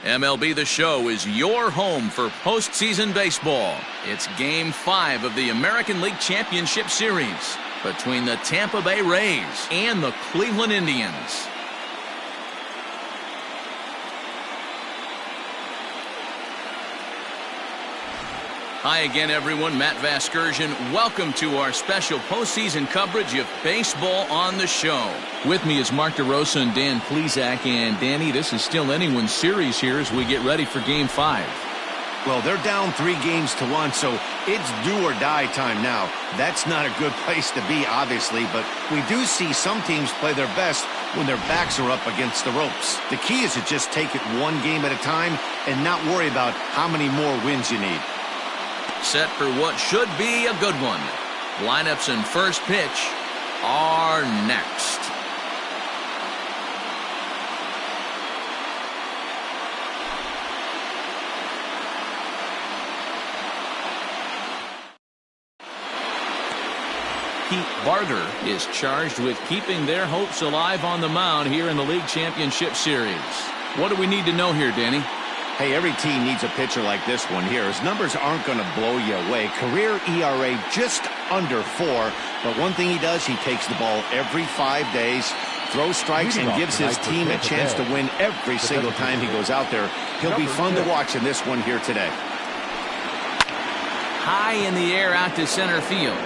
MLB The Show is your home for postseason baseball. It's Game 5 of the American League Championship Series between the Tampa Bay Rays and the Cleveland Indians. Hi again, everyone. Matt Vasgersian. Welcome to our special postseason coverage of Baseball on the Show. With me is Mark DeRosa and Dan Plesac. And Danny, this is still anyone's series here as we get ready for Game 5. Well, they're down 3-1, so it's do or die time now. That's not a good place to be, obviously, but we do see some teams play their best when their backs are up against the ropes. The key is to just take it one game at a time and not worry about how many more wins you need. Set for what should be a good one. Lineups and first pitch are next. Pete Barger is charged with keeping their hopes alive on the mound here in the League Championship Series. What do we need to know here, Danny? Hey, every team needs a pitcher like this one here. His numbers aren't going to blow you away. Career ERA just under 4. But one thing he does, he takes the ball every 5 days, throws strikes, and gives his team a chance to win every single time he goes out there. He'll be fun to watch in this one here today. High in the air out to center field.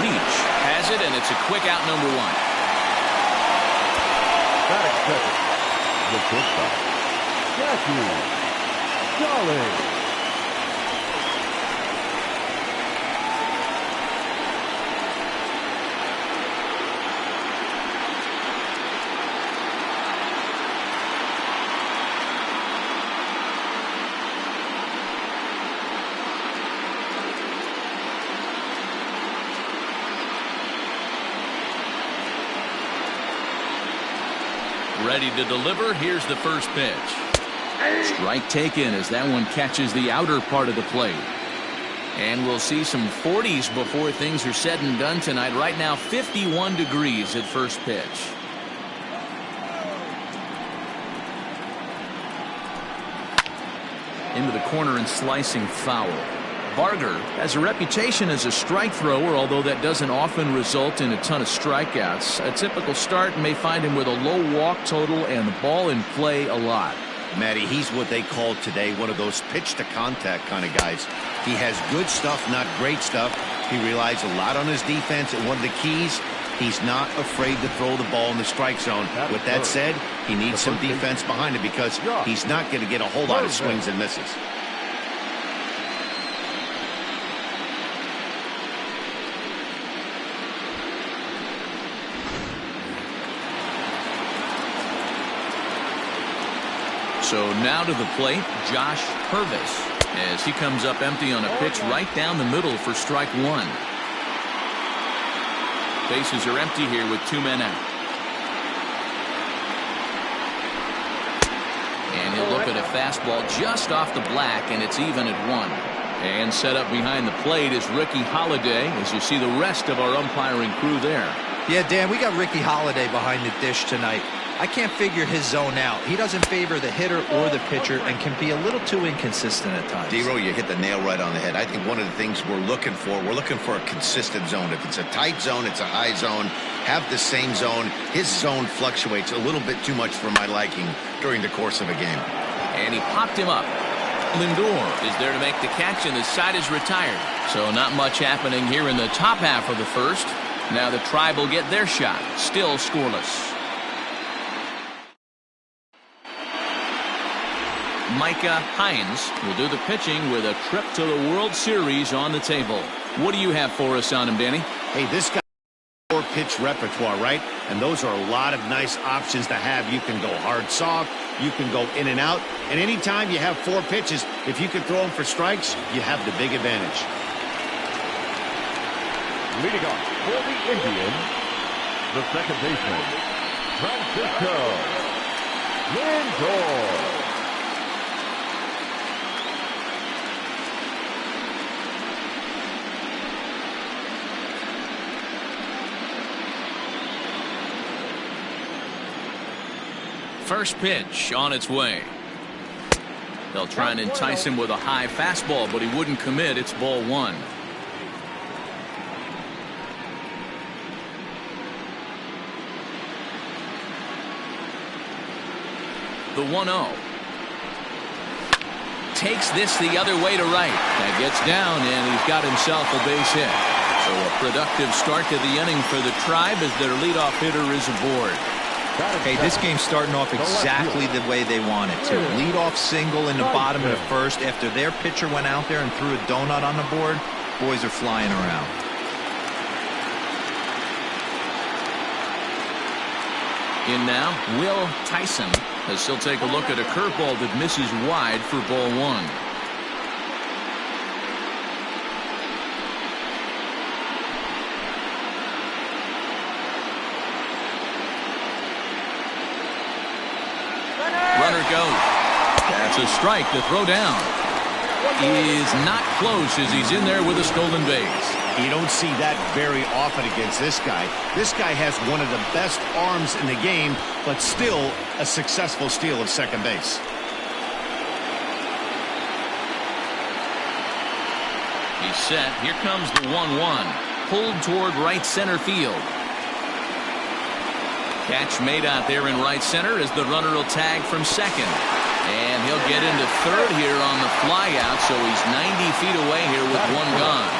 Leach has it, and it's a quick out, number 1. Got it. The shortstop, Jackie Jolly. Ready to deliver. Here's the first pitch. Strike taken as that one catches the outer part of the plate. And we'll see some 40s before things are said and done tonight. Right now 51 degrees at first pitch. Into the corner and slicing foul. Barger has a reputation as a strike thrower, although that doesn't often result in a ton of strikeouts. A typical start may find him with a low walk total and the ball in play a lot. Matty, he's what they call today one of those pitch-to-contact kind of guys. He has good stuff, not great stuff. He relies a lot on his defense, and one of the keys, he's not afraid to throw the ball in the strike zone. With that said, he needs some defense behind him because he's not going to get a whole lot of swings and misses. So now to the plate, Josh Purvis, as he comes up empty on a pitch right down the middle for strike 1. Bases are empty here with 2 men out. And he'll look at a fastball just off the black, and it's even at 1. And set up behind the plate is Ricky Holiday, as you see the rest of our umpiring crew there. Yeah, Dan, we got Ricky Holiday behind the dish tonight. I can't figure his zone out. He doesn't favor the hitter or the pitcher and can be a little too inconsistent at times. D-Row, you hit the nail right on the head. I think one of the things we're looking for a consistent zone. If it's a tight zone, it's a high zone. Have the same zone. His zone fluctuates a little bit too much for my liking during the course of a game. And he popped him up. Lindor is there to make the catch, and the side is retired. So not much happening here in the top half of the first. Now the Tribe will get their shot. Still scoreless. Micah Hines will do the pitching with a trip to the World Series on the table. What do you have for us on him, Danny? Hey, this guy has 4-pitch repertoire, right? And those are a lot of nice options to have. You can go hard, soft. You can go in and out. And anytime you have 4 pitches, if you can throw them for strikes, you have the big advantage. Leading off for the Indians, the second baseman, Francisco Lindor. First pitch on its way. They'll try and entice him with a high fastball, but he wouldn't commit. It's ball one. The 1-0. Takes this the other way to right. That gets down, and he's got himself a base hit. So a productive start to the inning for the Tribe as their leadoff hitter is aboard. Hey, this game's starting off exactly the way they want it to. Leadoff single in the bottom of the first after their pitcher went out there and threw a donut on the board. Boys are flying around. In now, Will Tyson, as he'll take a look at a curveball that misses wide for ball one. Runner goes. That's a strike. The throw down is not close as he's in there with a stolen base. You don't see that very often against this guy. This guy has one of the best arms in the game, but still a successful steal of second base. He's set. Here comes the 1-1. Pulled toward right center field. Catch made out there in right center as the runner will tag from second. And he'll get into third here on the fly out, so he's 90 feet away here with one gone.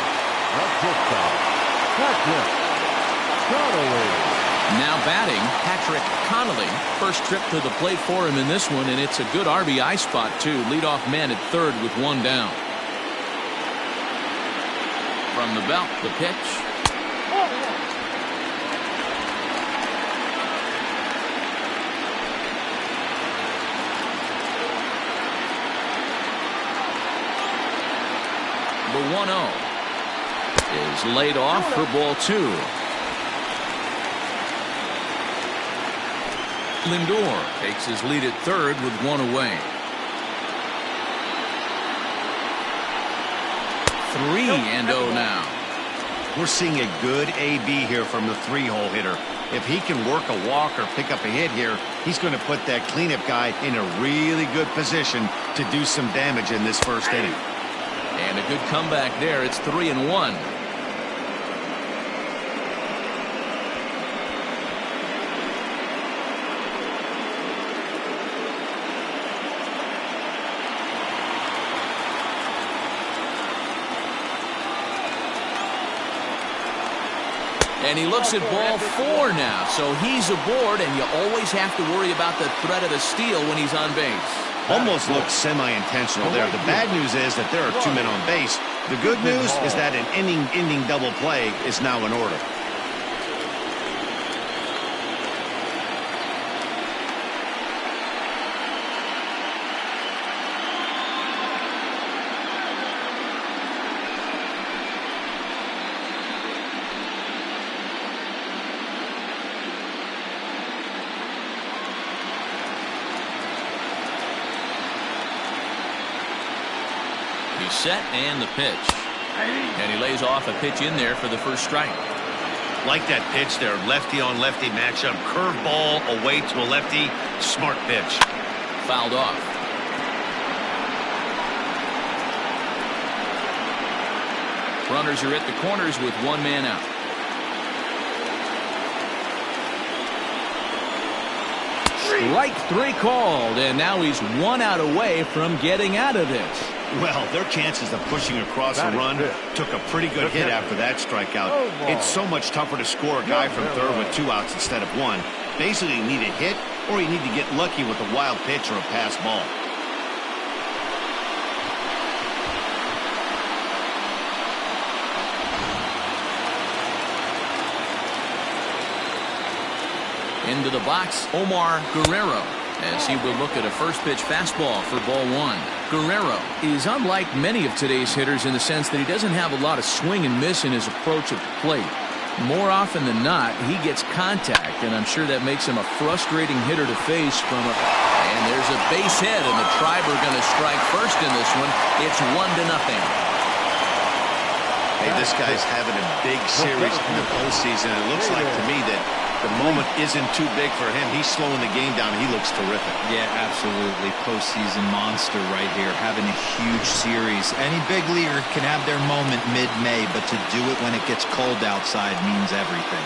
Now batting, Patrick Connolly. First trip to the plate for him in this one, and it's a good RBI spot, too. Leadoff man at third with one down. From the belt, the pitch. The 1-0 is laid off for ball two. Lindor takes his lead at third with one away. 3-0 now. We're seeing a good AB here from the three-hole hitter. If he can work a walk or pick up a hit here, he's going to put that cleanup guy in a really good position to do some damage in this first inning. And a good comeback there. It's 3-1. And he looks at ball four now, so he's aboard, and you always have to worry about the threat of a steal when he's on base. Almost looks semi-intentional there. The bad news is that there are two men on base. The good news is that an inning-ending double play is now in order. He's set and the pitch. And he lays off a pitch in there for the first strike. Like that pitch there, lefty on lefty matchup, curveball away to a lefty, smart pitch. Fouled off. Runners are at the corners with one man out. Strike three called, and now he's one out away from getting out of this. Well, their chances of pushing across a run took a pretty good hit after that strikeout. It's so much tougher to score a guy from third with two outs instead of one. Basically, you need a hit, or you need to get lucky with a wild pitch or a pass ball. Into the box, Omar Guerrero, as he will look at a first pitch fastball for ball one. Guerrero is unlike many of today's hitters in the sense that he doesn't have a lot of swing and miss in his approach at the plate. More often than not, he gets contact, and I'm sure that makes him a frustrating hitter to face from a... And there's a base hit, and the Tribe are going to strike first in this one. It's 1-0. Hey, this guy's having a big series in the postseason. It looks like to me that The moment isn't too big for him. He's slowing the game down. He looks terrific. Yeah, absolutely. Postseason monster right here, having a huge series. Any big leaguer can have their moment mid-May, but to do it when it gets cold outside means everything.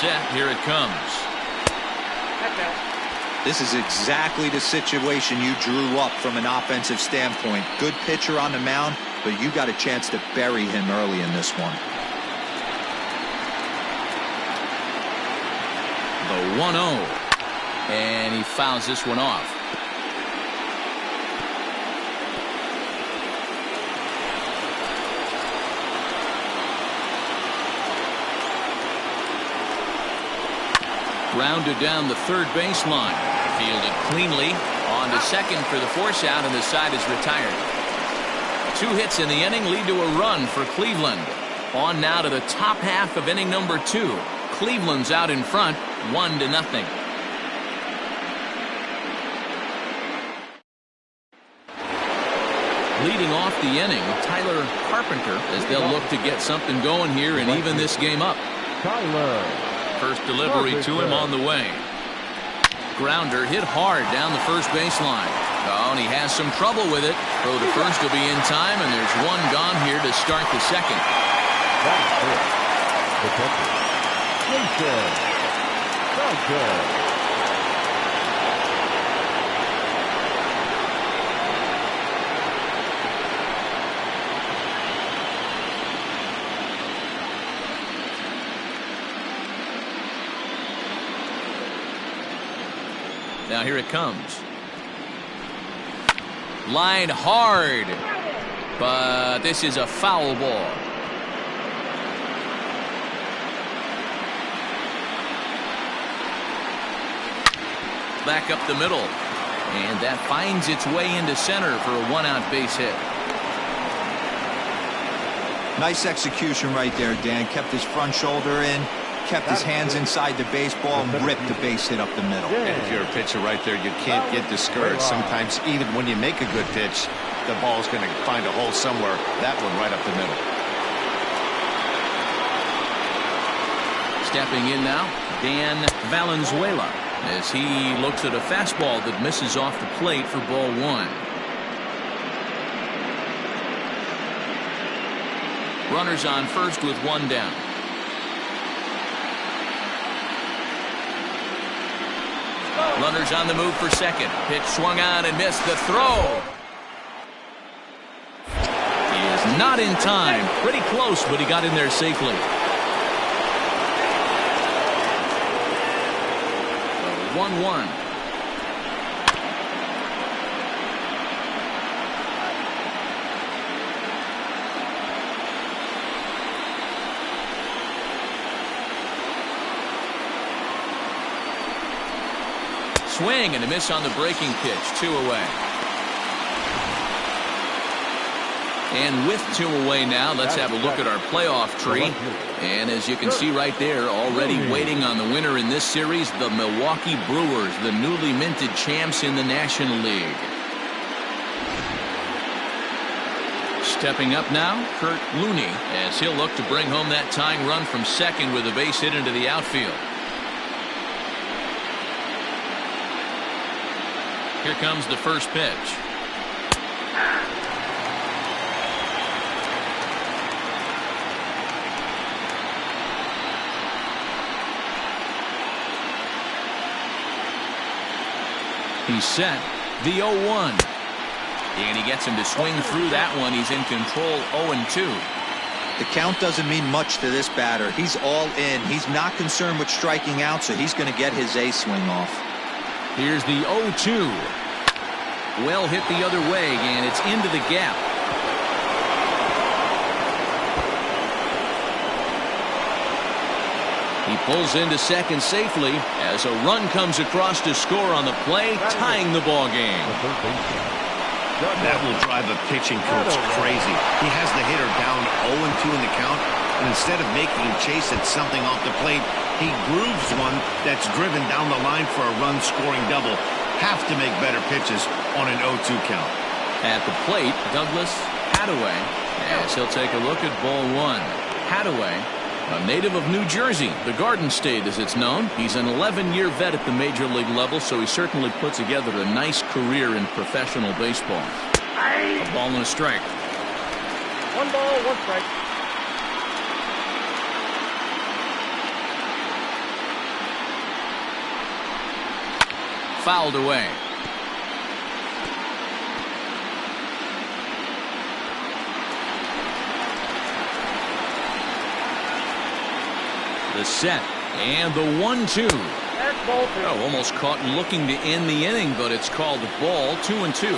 Set. Here it comes. This is exactly the situation you drew up from an offensive standpoint. Good pitcher on the mound, but you got a chance to bury him early in this one. The 1-0. And he fouls this one off. Grounded down the third baseline. Fielded cleanly. On to second for the force out, and the side is retired. 2 hits in the inning lead to a run for Cleveland. On now to the top half of inning number 2. Cleveland's out in front, 1-0. Leading off the inning, Tyler Carpenter, as they'll look to get something going here and even this game up. Tyler. First delivery to him on the way. Grounder hit hard down the first baseline. Oh, and he has some trouble with it. Throw to first will be in time, and there's one gone here to start the second. That's it. The catcher, Jason Sanchez. Now here it comes. Line hard. But this is a foul ball. Back up the middle. And that finds its way into center for a 1-out base hit. Nice execution right there, Dan. Kept his front shoulder in. Kept his hands inside the baseball and ripped the base hit up the middle. And if you're a pitcher right there, you can't get discouraged. Sometimes even when you make a good pitch, the ball's going to find a hole somewhere. That one right up the middle. Stepping in now, Dan Valenzuela, as he looks at a fastball that misses off the plate for ball 1. Runners on first with 1 down. Runners on the move for second. Pitch swung on and missed. The throw. He is not in time. Pretty close, but he got in there safely. 1-1. Swing and a miss on the breaking pitch. 2 away. And with 2 away now, let's have a look at our playoff tree. And as you can see right there, already waiting on the winner in this series, the Milwaukee Brewers, the newly minted champs in the National League. Stepping up now, Kurt Looney, as he'll look to bring home that tying run from second with a base hit into the outfield. Here comes the first pitch. He's set. The 0-1. And he gets him to swing through that one. He's in control. 0-2. The count doesn't mean much to this batter. He's all in. He's not concerned with striking out, so he's going to get his A swing off. Here's the 0-2. Well hit the other way, and it's into the gap. He pulls into second safely as a run comes across to score on the play, tying the ball game. That will drive a pitching coach crazy. He has the hitter down 0-2 in the count, and instead of making him chase at something off the plate, he grooves one that's driven down the line for a run-scoring double. Have to make better pitches on an 0-2 count. At the plate, Douglas Hadaway, as he'll take a look at ball one. Hadaway, a native of New Jersey, the Garden State as it's known. He's an 11-year vet at the major league level, so he certainly put together a nice career in professional baseball. A ball and a strike. 1 ball, 1 strike. Fouled away. The set and the 1-2. That's ball 2. Oh, almost caught looking to end the inning, but it's called ball 2-2.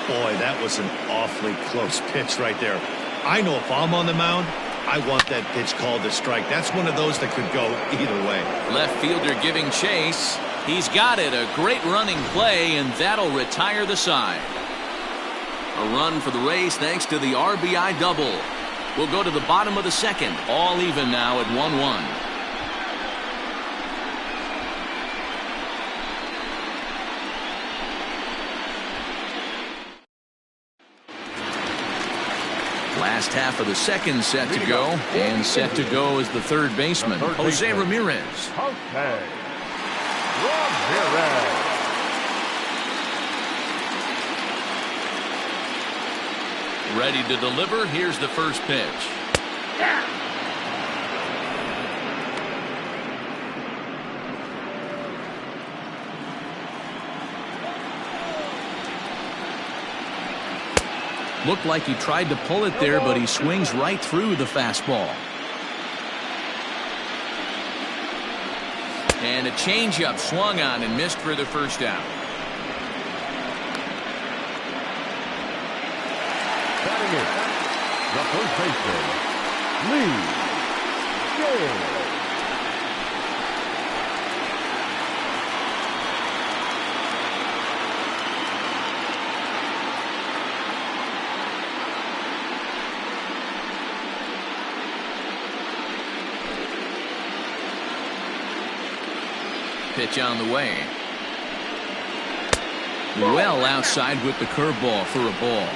Boy, that was an awfully close pitch right there. I know if I'm on the mound, I want that pitch called a strike. That's one of those that could go either way. Left fielder giving chase. He's got it. A great running play, and that'll retire the side. A run for the Rays thanks to the RBI double. We'll go to the bottom of the second. All even now at 1-1. Last half of the second set to go, and set to go is the third baseman, Jose Ramirez. Jose Ramirez. Ready to deliver. Here's the first pitch. Looked like he tried to pull it there, but he swings right through the fastball. And a changeup swung on and missed for the first out. Batting in, the first baseman, Lee James. Pitch on the way. Well outside with the curveball for a ball.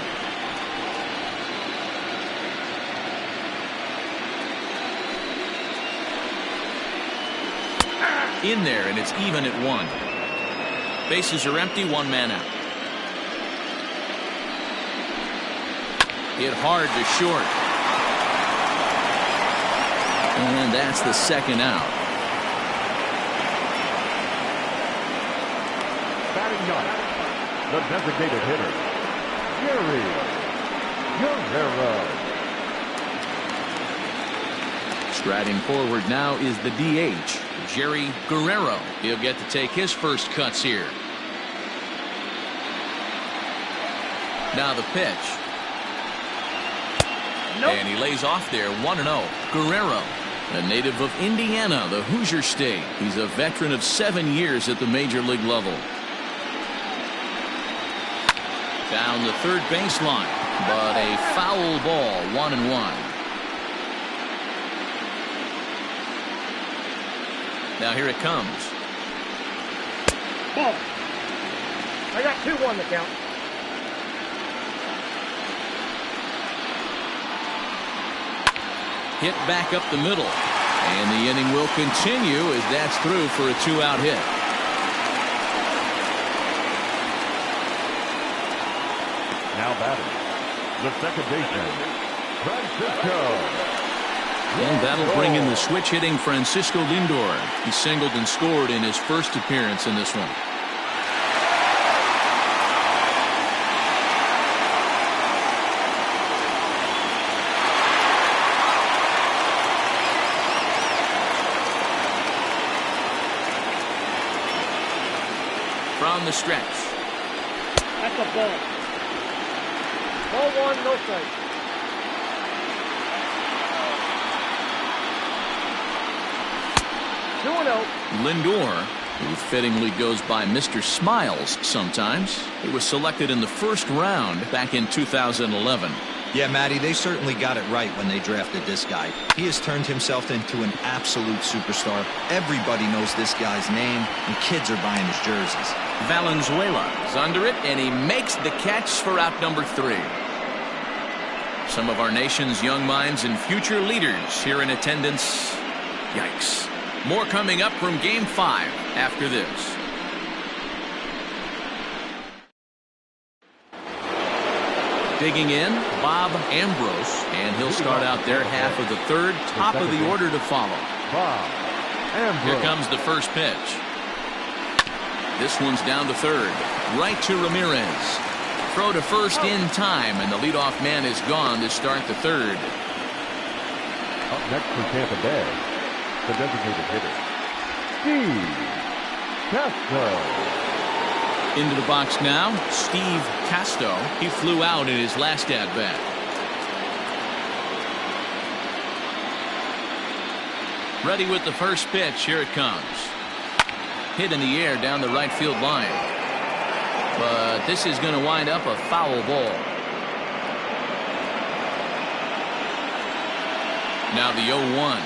In there, and it's even at 1. Bases are empty, 1 man out. Hit hard to short. And that's the second out. Batting ninth, the designated hitter, Jerry Guerrero. Striding forward now is the DH, Jerry Guerrero. He'll get to take his first cuts here. Now the pitch. Nope. And he lays off there, 1-0. Guerrero, a native of Indiana, the Hoosier State. He's a veteran of 7 years at the major league level. Down the third baseline, but a foul ball, 1-1. Now here it comes. Ball. I got 2-1 to count. Hit back up the middle. And the inning will continue as that's through for a 2-out hit. Now batting, the second baseman, Francisco. And that'll bring in the switch hitting Francisco Lindor. He singled and scored in his first appearance in this one. From the stretch. That's a ball. Ball 1, no strike. Two and out. Lindor Who fittingly goes by Mr. Smiles sometimes. He was selected in the first round back in 2011. Yeah, Matty, they certainly got it right when they drafted this guy. He has turned himself into an absolute superstar. Everybody knows this guy's name, and kids are buying his jerseys. Valenzuela is under it, and he makes the catch for out number 3. Some of our nation's young minds and future leaders here in attendance. Yikes. More coming up from Game 5 after this. Digging in, Bob Ambrose, and he'll start out their half of the third, top of the order to follow. Bob Ambrose. Here comes the first pitch. This one's down to third, right to Ramirez. Throw to first in time, and the leadoff man is gone to start the third. Up next for Tampa Bay, the designated hitter, Steve Castro. Into the box now, Steve Casto. He flew out in his last at-bat. Ready with the first pitch. Here it comes. Hit in the air down the right field line. But this is going to wind up a foul ball. Now the 0-1.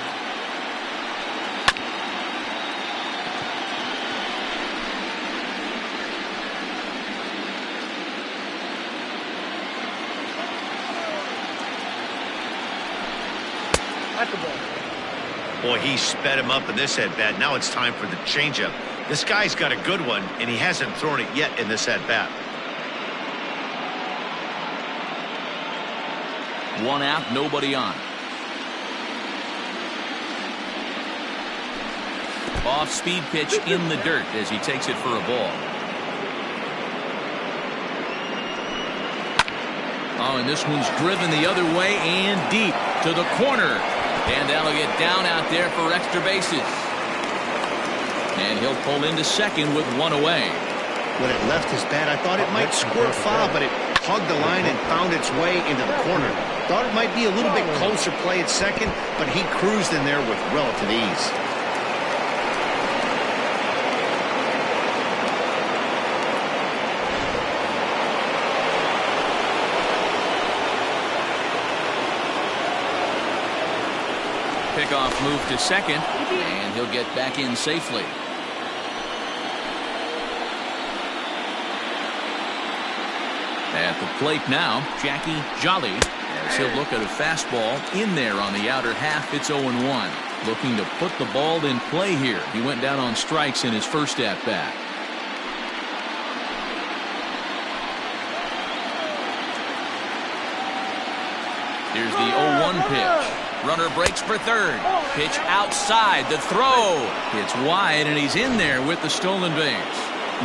Boy, he sped him up in this at-bat. Now it's time for the changeup. This guy's got a good one, and he hasn't thrown it yet in this at-bat. 1 out, nobody on. Off-speed pitch in the dirt as he takes it for a ball. Oh, and this one's driven the other way and deep to the corner. And that'll get down out there for extra bases. And he'll pull into second with 1 away. When it left his bat, I thought it might squirt foul, but it hugged the line and found its way into the corner. Thought it might be a little bit closer play at second, but he cruised in there with relative ease. Pickoff move to second, and he'll get back in safely. At the plate now, Jackie Jolly, as he'll look at a fastball in there on the outer half. It's 0-1. Looking to put the ball in play here. He went down on strikes in his first at-bat. Here's the 0-1 pitch. Runner breaks for third. Pitch outside. The throw. It's wide, and he's in there with the stolen base.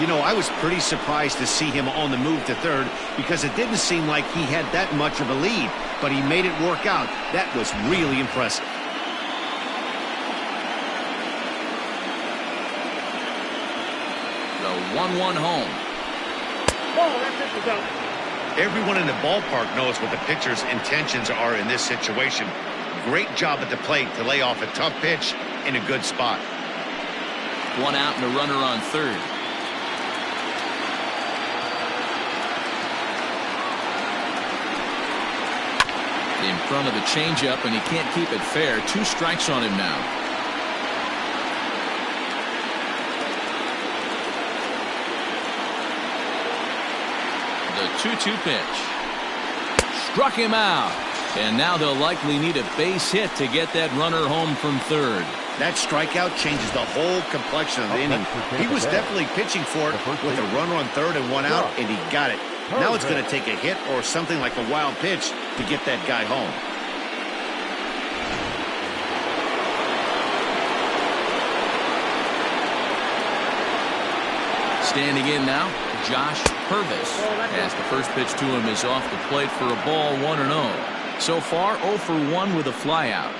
You know, I was pretty surprised to see him on the move to third because it didn't seem like he had that much of a lead, but he made it work out. That was really impressive. The 1-1 home. Oh, that pitch is out. Everyone in the ballpark knows what the pitcher's intentions are in this situation. Great job at the plate to lay off a tough pitch in a good spot. 1 out and a runner on third. In front of the changeup, and he can't keep it fair. 2 strikes on him now. The 2-2 pitch. Struck him out. And now they'll likely need a base hit to get that runner home from third. That strikeout changes the whole complexion of the inning. He was definitely pitching for it with a runner on third and 1 out, and he got it. Now it's going to take a hit or something like a wild pitch to get that guy home. Standing in now, Josh Purvis, as the first pitch to him is off the plate for a ball, 1-0. So far, 0 for 1 with a flyout.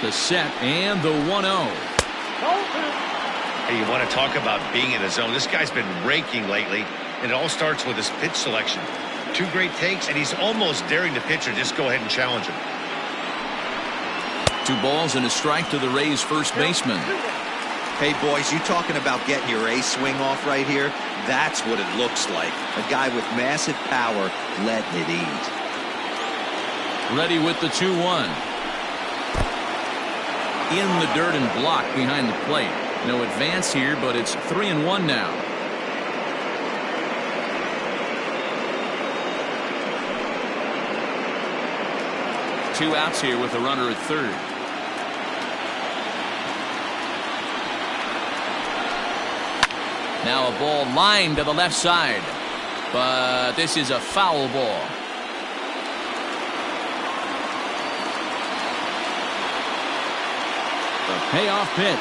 The set and the 1-0. Hey, you want to talk about being in the zone? This guy's been raking lately, and it all starts with his pitch selection. Two great takes, and he's almost daring the pitcher just go ahead and challenge him. 2 balls and a strike to the Rays' first baseman. Hey, boys, you talking about getting your A swing off right here? That's what it looks like. A guy with massive power letting it eat. Ready with the 2-1. In the dirt and blocked behind the plate. No advance here, but it's 3-1 now. Two outs here with a runner at third. Now a ball lined to the left side, but this is a foul ball. The payoff pitch.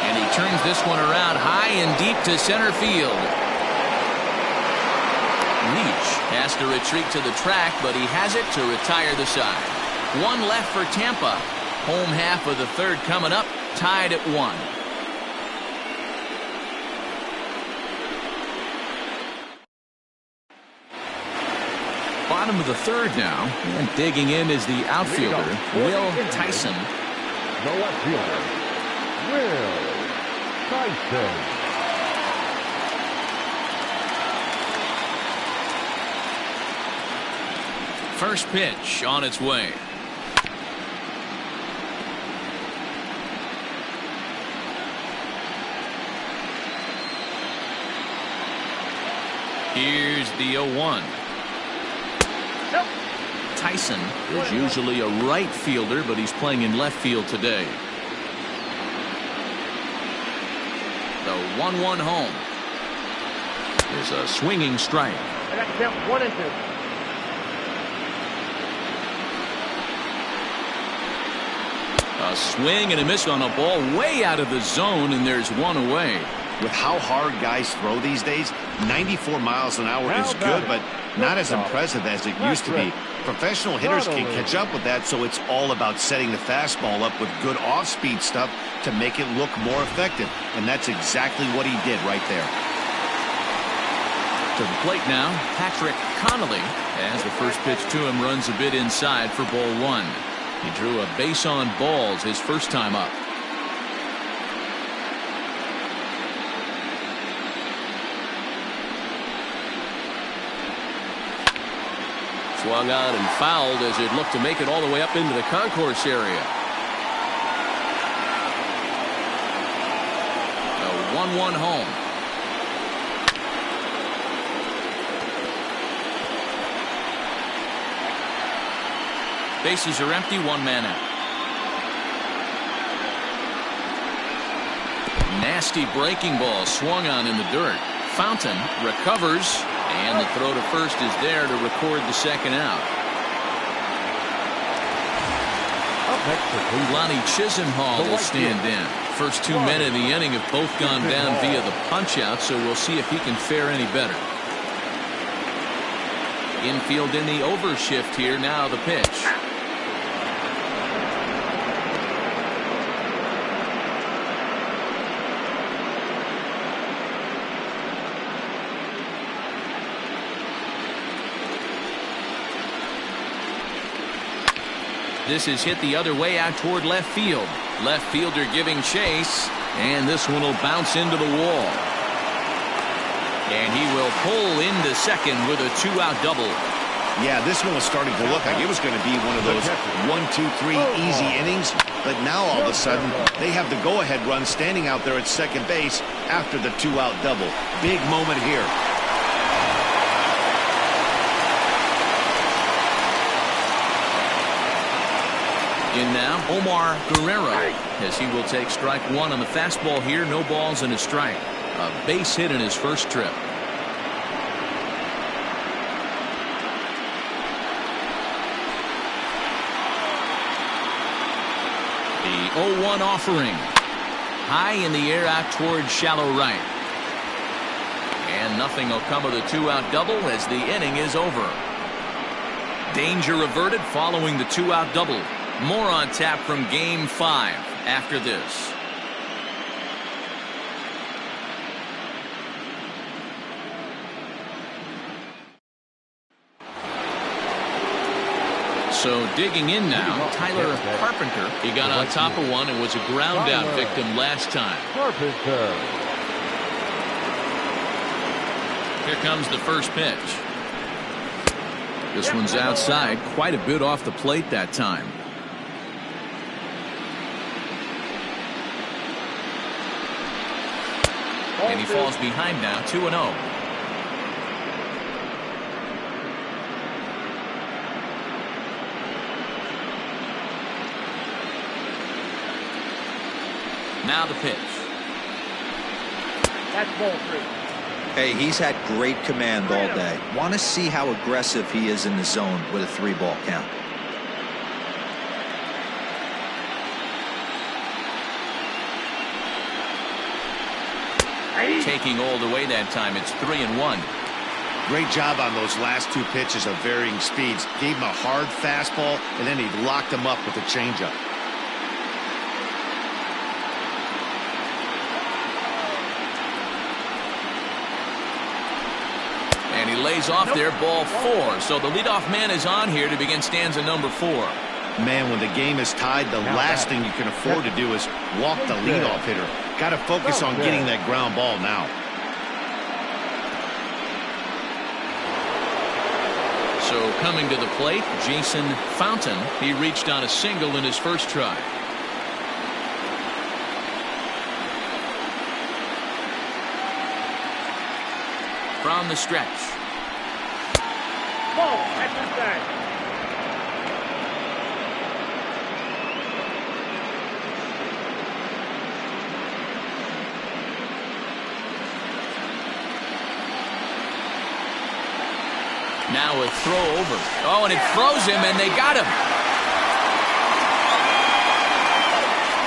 And he turns this one around high and deep to center field. Reach has to retreat to the track, but he has it to retire the side. One left for Tampa. Home half of the third coming up, tied at 1. Bottom of the third now, and digging in is the outfielder, Will Tyson. The left fielder, Will Tyson. First pitch on its way. Here's the 0-1. Tyson is usually a right fielder, but he's playing in left field today. The 1-1 home is a swinging strike. I got count 1 and 2. A swing and a miss on a ball way out of the zone, and there's one away. With how hard guys throw these days, 94 miles an hour is good, but not as impressive as it used to be. Professional hitters can catch up with that, so it's all about setting the fastball up with good off-speed stuff to make it look more effective, and that's exactly what he did right there. To the plate now, Patrick Connolly, as the first pitch to him runs a bit inside for ball 1. He drew a base on balls his first time up. Swung on and fouled as it looked to make it all the way up into the concourse area. A 1-1 home. Bases are empty, 1 man out. Nasty breaking ball swung on in the dirt. Fountain recovers, and the throw to first is there to record the second out. Up next for Cleveland, Lonnie Chisenhall will stand in. First 2 men in the inning have both gone down via the punch-out, so we'll see if he can fare any better. Infield in the overshift here. Now the pitch. This is hit the other way out toward left field. Left fielder giving chase, and this one will bounce into the wall. And he will pull into second with a 2-out double. Yeah, this one was starting to look like it was going to be one of those 1, 2, 3 easy innings, but now all of a sudden they have the go-ahead run standing out there at second base after the 2-out double. Big moment here. In now, Omar Guerrero, as he will take strike 1 on the fastball here. No balls and a strike. A base hit in his first trip. The 0-1 offering. High in the air out toward shallow right. And nothing will come of the 2-out double as the inning is over. Danger averted following the two-out double. More on tap from Game 5 after this. So digging in now, Tyler Carpenter. He got on top of one and was a ground out victim last time. Carpenter. Here comes the first pitch. This one's outside, quite a bit off the plate that time. And he falls behind now, 2-0. Now the pitch. That's ball 3. Hey, he's had great command all day. Want to see how aggressive he is in the zone with a 3-ball count. Taking all the way that time. It's 3-1. Great job on those last two pitches of varying speeds. Gave him a hard fastball, and then he locked him up with a changeup. And he lays off there, ball 4. So the leadoff man is on here to begin stanza number 4. Man, when the game is tied, the last thing you can afford to do is walk the leadoff hitter. Got to focus on getting that ground ball now. So coming to the plate, Jason Fountain. He reached on a single in his first try. From the stretch. Ball, that's inside. Now a throw over. Oh, and it throws him, and they got him.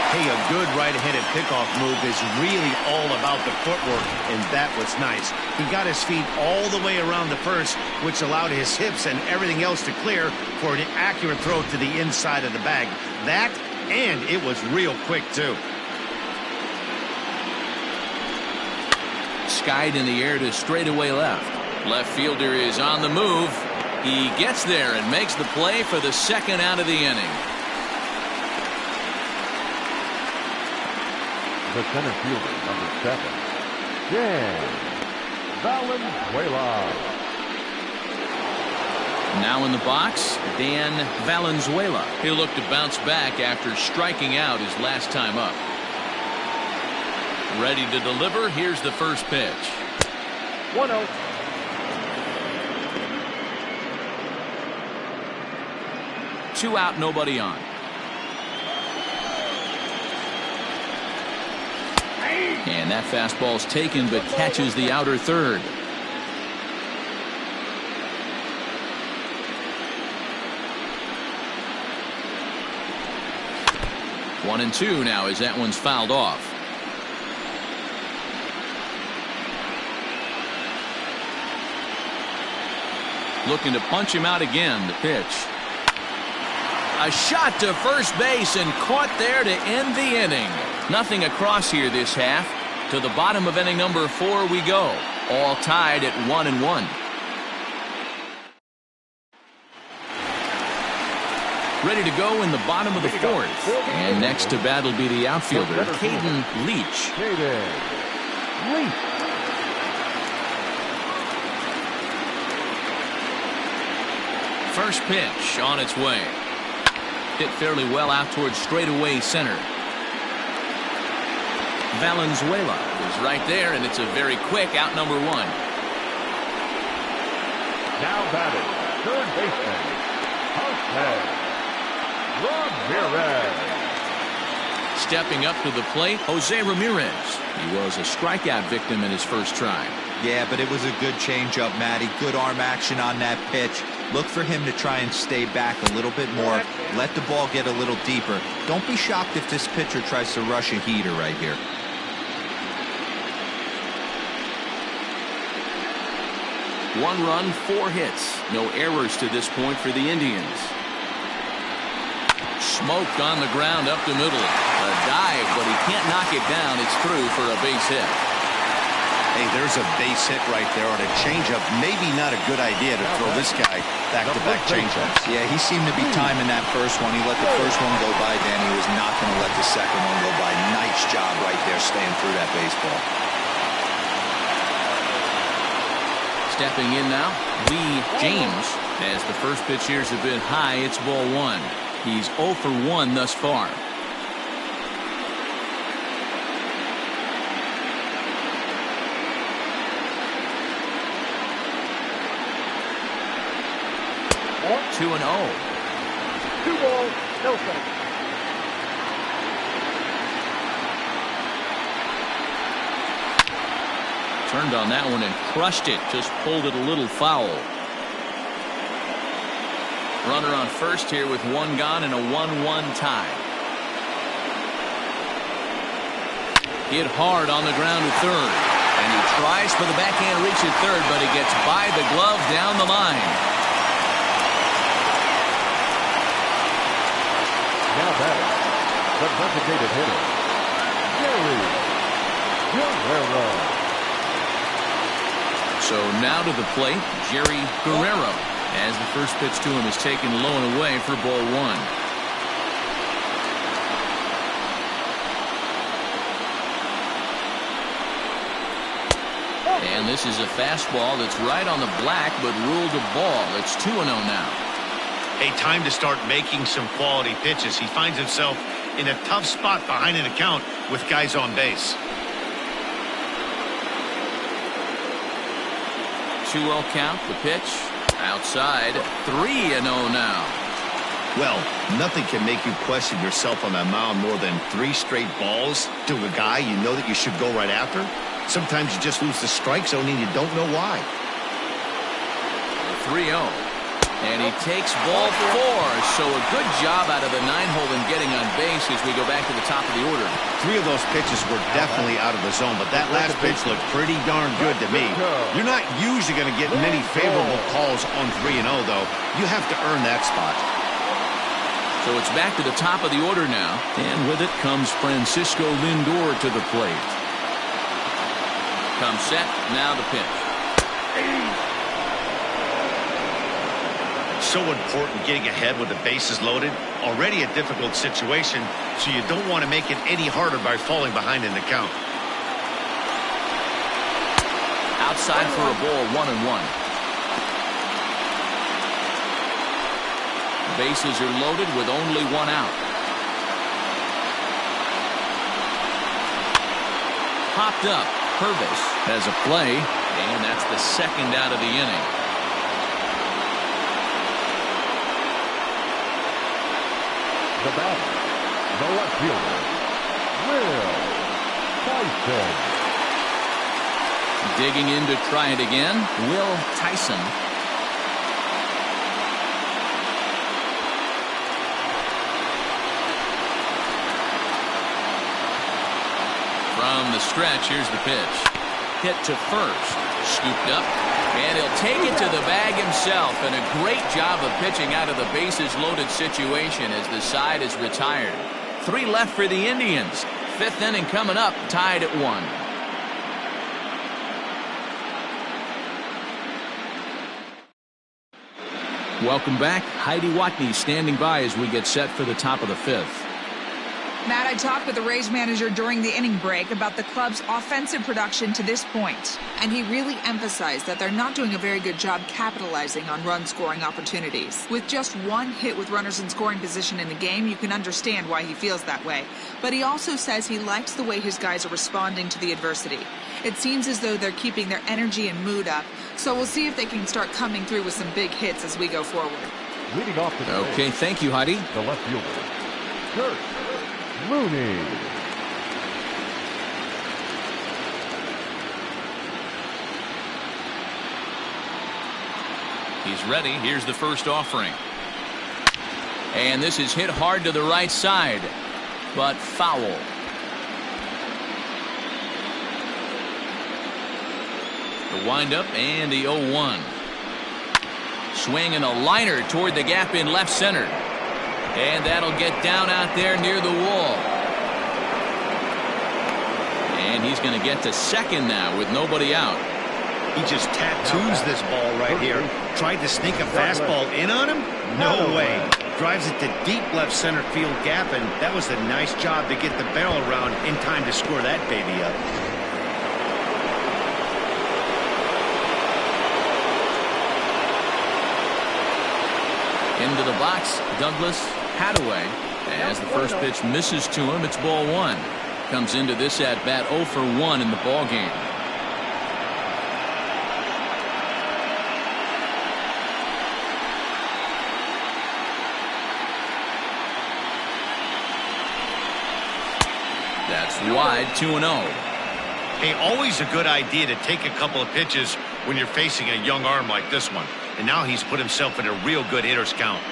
Hey, a good right-handed pickoff move is really all about the footwork, and that was nice. He got his feet all the way around the first, which allowed his hips and everything else to clear for an accurate throw to the inside of the bag. That, and it was real quick, too. Skied in the air to straightaway left. Left fielder is on the move. He gets there and makes the play for the second out of the inning. The center fielder, number 7, Dan Valenzuela. Now in the box, Dan Valenzuela. He'll look to bounce back after striking out his last time up. Ready to deliver. Here's the first pitch. 1-0. 2 out, nobody on. And that fastball's taken but catches the outer third. One and 2 now as that one's fouled off. Looking to punch him out again. The pitch. A shot to first base and caught there to end the inning. Nothing across here this half. To the bottom of inning number 4 we go. All tied at 1-1. Ready to go in the bottom of the 4th. And next to bat will be the outfielder, Caden Leach. First pitch on its way. Hit fairly well out towards straightaway center. Valenzuela is right there, and it's a very quick out number 1. Now batting, third baseman, Ramirez. Stepping up to the plate, Jose Ramirez. He was a strikeout victim in his first try. Yeah, but it was a good changeup, Matty. Good arm action on that pitch. Look for him to try and stay back a little bit more. Let the ball get a little deeper. Don't be shocked if this pitcher tries to rush a heater right here. 1 run, 4 hits. No errors to this point for the Indians. Smoked on the ground up the middle. A dive, but he can't knock it down. It's through for a base hit. Hey, there's a base hit right there on a changeup. Maybe not a good idea to throw this guy back-to-back changeups. Yeah, he seemed to be timing that first one. He let the first one go by, then he was not going to let the second one go by. Nice job right there staying through that baseball. Stepping in now, Lee James. As the first pitch here's a bit high, it's ball 1. He's 0 for 1 thus far. Ball. 2-0. 2 balls, no strikes. Turned on that one and crushed it. Just pulled it a little foul. Runner on first here with 1 gone and a 1-1 tie. Hit hard on the ground to third. And he tries for the backhand reach at third, but he gets by the glove down the line. Now batting, the designated hitter, Jerry Guerrero. So now to the plate, Jerry Guerrero, as the first pitch to him is taken low and away for ball 1. And this is a fastball that's right on the black, but ruled a ball. It's 2-0 now. Hey, time to start making some quality pitches. He finds himself in a tough spot behind an account with guys on base. 2-0 count, the pitch, outside, 3-0 now. Well, nothing can make you question yourself on that mound more than 3 straight balls to a guy you know that you should go right after. Sometimes you just lose the strike zone and you don't know why. 3-0. And he takes ball 4. So a good job out of the 9-hole in getting on base as we go back to the top of the order. 3 of those pitches were definitely out of the zone, but that last pitch looked pretty darn good to me. You're not usually going to get many favorable calls on 3-0, though. You have to earn that spot. So it's back to the top of the order now. And with it comes Francisco Lindor to the plate. Comes set, now the pitch. So important getting ahead with the bases loaded. Already a difficult situation, so you don't want to make it any harder by falling behind in the count. Outside for a ball, 1-1. Bases are loaded with only 1 out. Popped up. Purvis has a play, and that's the second out of the inning. The batter, the left fielder, Will Tyson. Digging in to try it again, Will Tyson. From the stretch, here's the pitch. Hit to first. Scooped up. And he'll take it to the bag himself. And a great job of pitching out of the bases loaded situation as the side is retired. 3 left for the Indians. 5th inning coming up, tied at 1. Welcome back. Heidi Watney standing by as we get set for the top of the 5th. Matt, I talked with the Rays manager during the inning break about the club's offensive production to this point, and he really emphasized that they're not doing a very good job capitalizing on run-scoring opportunities. With just 1 hit with runners in scoring position in the game, you can understand why he feels that way. But he also says he likes the way his guys are responding to the adversity. It seems as though they're keeping their energy and mood up, so we'll see if they can start coming through with some big hits as we go forward. Leading off the Okay, thank you, Heidi. the left fielder, Kurt Mooney. He's ready. Here's the first offering. And this is hit hard to the right side, but foul. The windup and the 0-1. Swing and a liner toward the gap in left center. And that'll get down out there near the wall. And he's going to get to second now with nobody out. He just tattoos this ball right here. Tried to sneak a fastball in on him? No way. Drives it to deep left center field gap, and that was a nice job to get the barrel around in time to score that baby up. Into the box, Douglas Hadaway. As the first pitch misses to him, it's ball one. Comes into this at bat 0 for 1 in the ball game. That's wide, 2-0. Hey, always a good idea to take a couple of pitches when you're facing a young arm like this one. And now he's put himself in a real good hitter's count.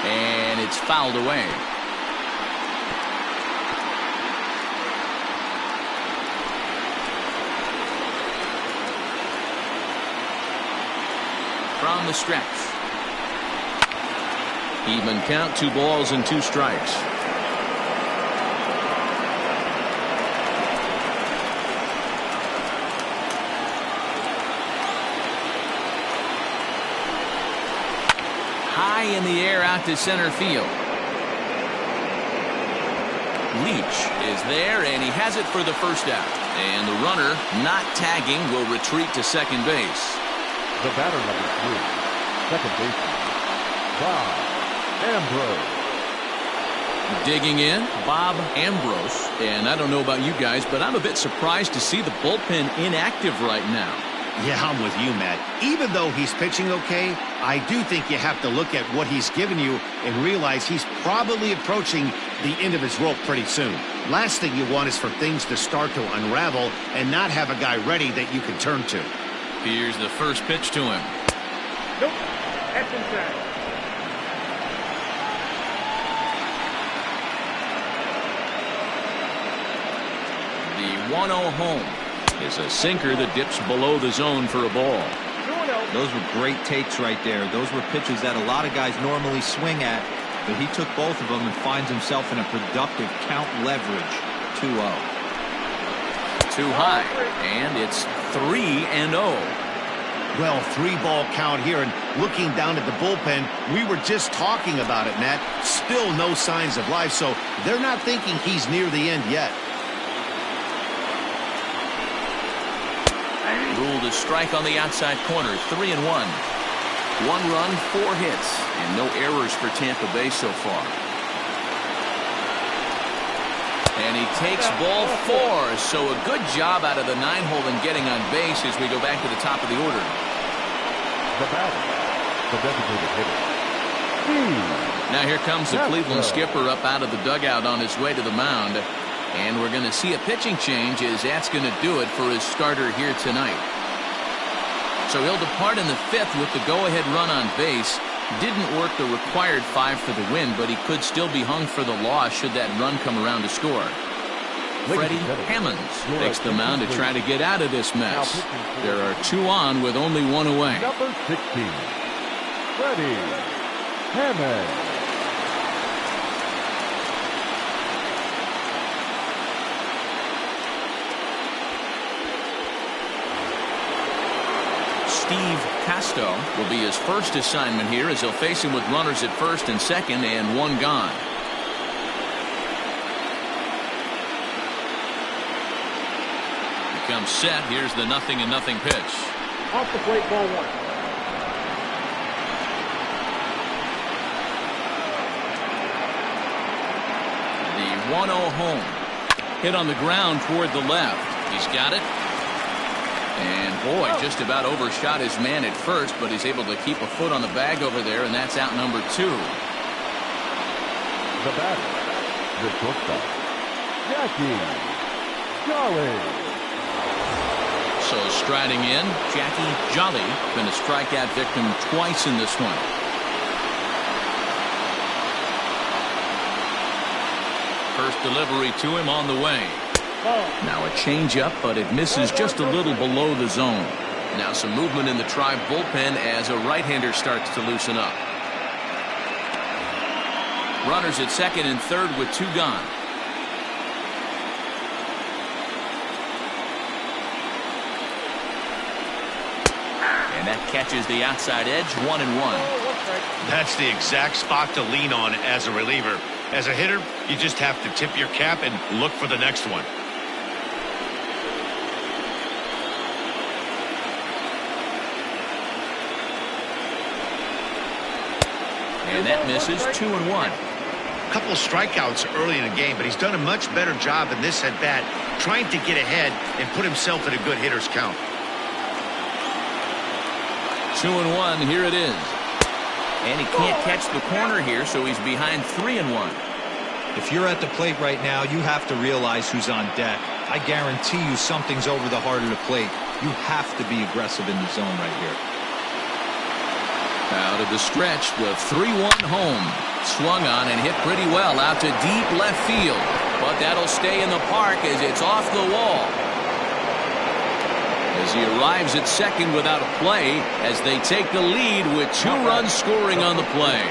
And it's fouled away. From the stretch. Even count, 2 balls and 2 strikes. High in the air out to center field. Leach is there, and he has it for the first out. And the runner, not tagging, will retreat to second base. The batter, number 3, second baseman, Bob Ambrose. Digging in, Bob Ambrose. And I don't know about you guys, but I'm a bit surprised to see the bullpen inactive right now. Yeah, I'm with you, Matt. Even though he's pitching okay, I do think you have to look at what he's given you and realize he's probably approaching the end of his rope pretty soon. Last thing you want is for things to start to unravel and not have a guy ready that you can turn to. Here's the first pitch to him. Nope. That's inside. The 1-0 home is a sinker that dips below the zone for a ball. Those were great takes right there. Those were pitches that a lot of guys normally swing at, but he took both of them and finds himself in a productive count leverage. 2-0. Too high, and it's 3-0. Well, 3-ball count here, and looking down at the bullpen, we were just talking about it, Matt. Still no signs of life, so they're not thinking he's near the end yet. Ruled a strike on the outside corner, 3-1. 1 run, 4 hits, and no errors for Tampa Bay so far. And he takes ball 4, so a good job out of the 9-hole in getting on base as we go back to the top of the order. The batter, the designated hitter. Now here comes the Cleveland skipper up out of the dugout on his way to the mound. And we're going to see a pitching change as that's going to do it for his starter here tonight. So he'll depart in the 5th with the go-ahead run on base. Didn't work the required 5 for the win, but he could still be hung for the loss should that run come around to score. Freddie Hammonds takes the mound to try to get out of this mess. There are 2 on with only 1 away. Number 16, Freddie Hammonds. Steve Casto will be his first assignment here as he'll face him with runners at first and second and 1 gone. He comes set. Here's the 0-0 pitch. Off the plate, ball 1. The 1-0 home. Hit on the ground toward the left. He's got it. And boy, just about overshot his man at first, but he's able to keep a foot on the bag over there, and that's out number 2. The batter, the shortstop, Jackie Jolly. So striding in, Jackie Jolly been a strikeout victim twice in this one. First delivery to him on the way. Ball. Now a changeup, but it misses just a little below the zone. Now some movement in the Tribe bullpen as a right-hander starts to loosen up. Runners at second and third with 2 gone. And that catches the outside edge, 1-1. That's the exact spot to lean on as a reliever. As a hitter, you just have to tip your cap and look for the next one. And that misses, 2-1. A couple of strikeouts early in the game, but he's done a much better job in this at-bat trying to get ahead and put himself in a good hitter's count. 2-1, here it is. And he can't catch the corner here, so he's behind 3-1. If you're at the plate right now, you have to realize who's on deck. I guarantee you something's over the heart of the plate. You have to be aggressive in the zone right here. Out of the stretch, the 3-1 home. Swung on and hit pretty well out to deep left field. But that'll stay in the park as it's off the wall. As he arrives at second without a play, as they take the lead with 2 runs scoring on the play.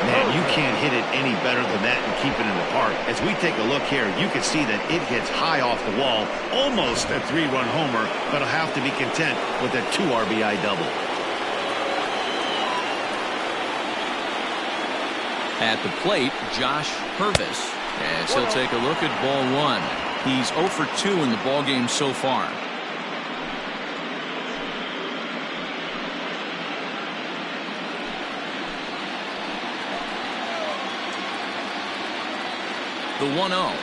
Man, you can't hit it any better than that and keep it in the park. As we take a look here, you can see that it hits high off the wall. Almost a 3-run homer, but he'll have to be content with a 2 RBI double. At the plate, Josh Purvis, as he'll take a look at ball 1. He's 0 for 2 in the ballgame so far. The 1-0.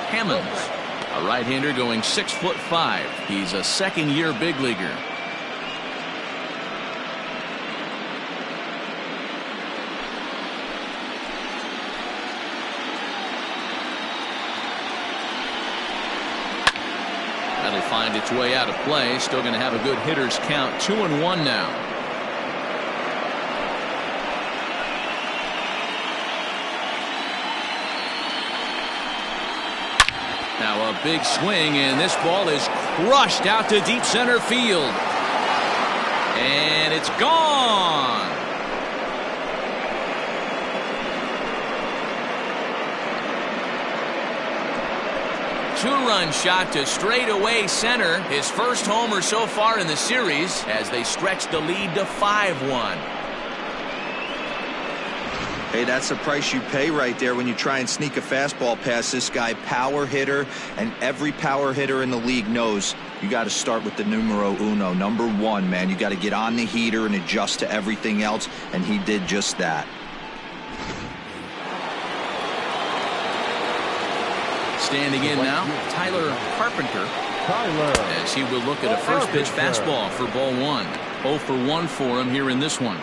Hammonds, a right-hander going 6'5". He's a second-year big leaguer. That'll find its way out of play. Still going to have a good hitter's count. 2-1 now. Now a big swing, and this ball is crushed out to deep center field. And it's gone. Two-run shot to straightaway center. His first homer so far in the series as they stretch the lead to 5-1. Hey, that's the price you pay right there when you try and sneak a fastball past this guy. Power hitter, and every power hitter in the league knows you got to start with the numero uno, number 1, man. You got to get on the heater and adjust to everything else, and he did just that. Standing in now, Tyler Carpenter, as he will look at a first pitch fastball for ball 1. 0 for 1 for him here in this one.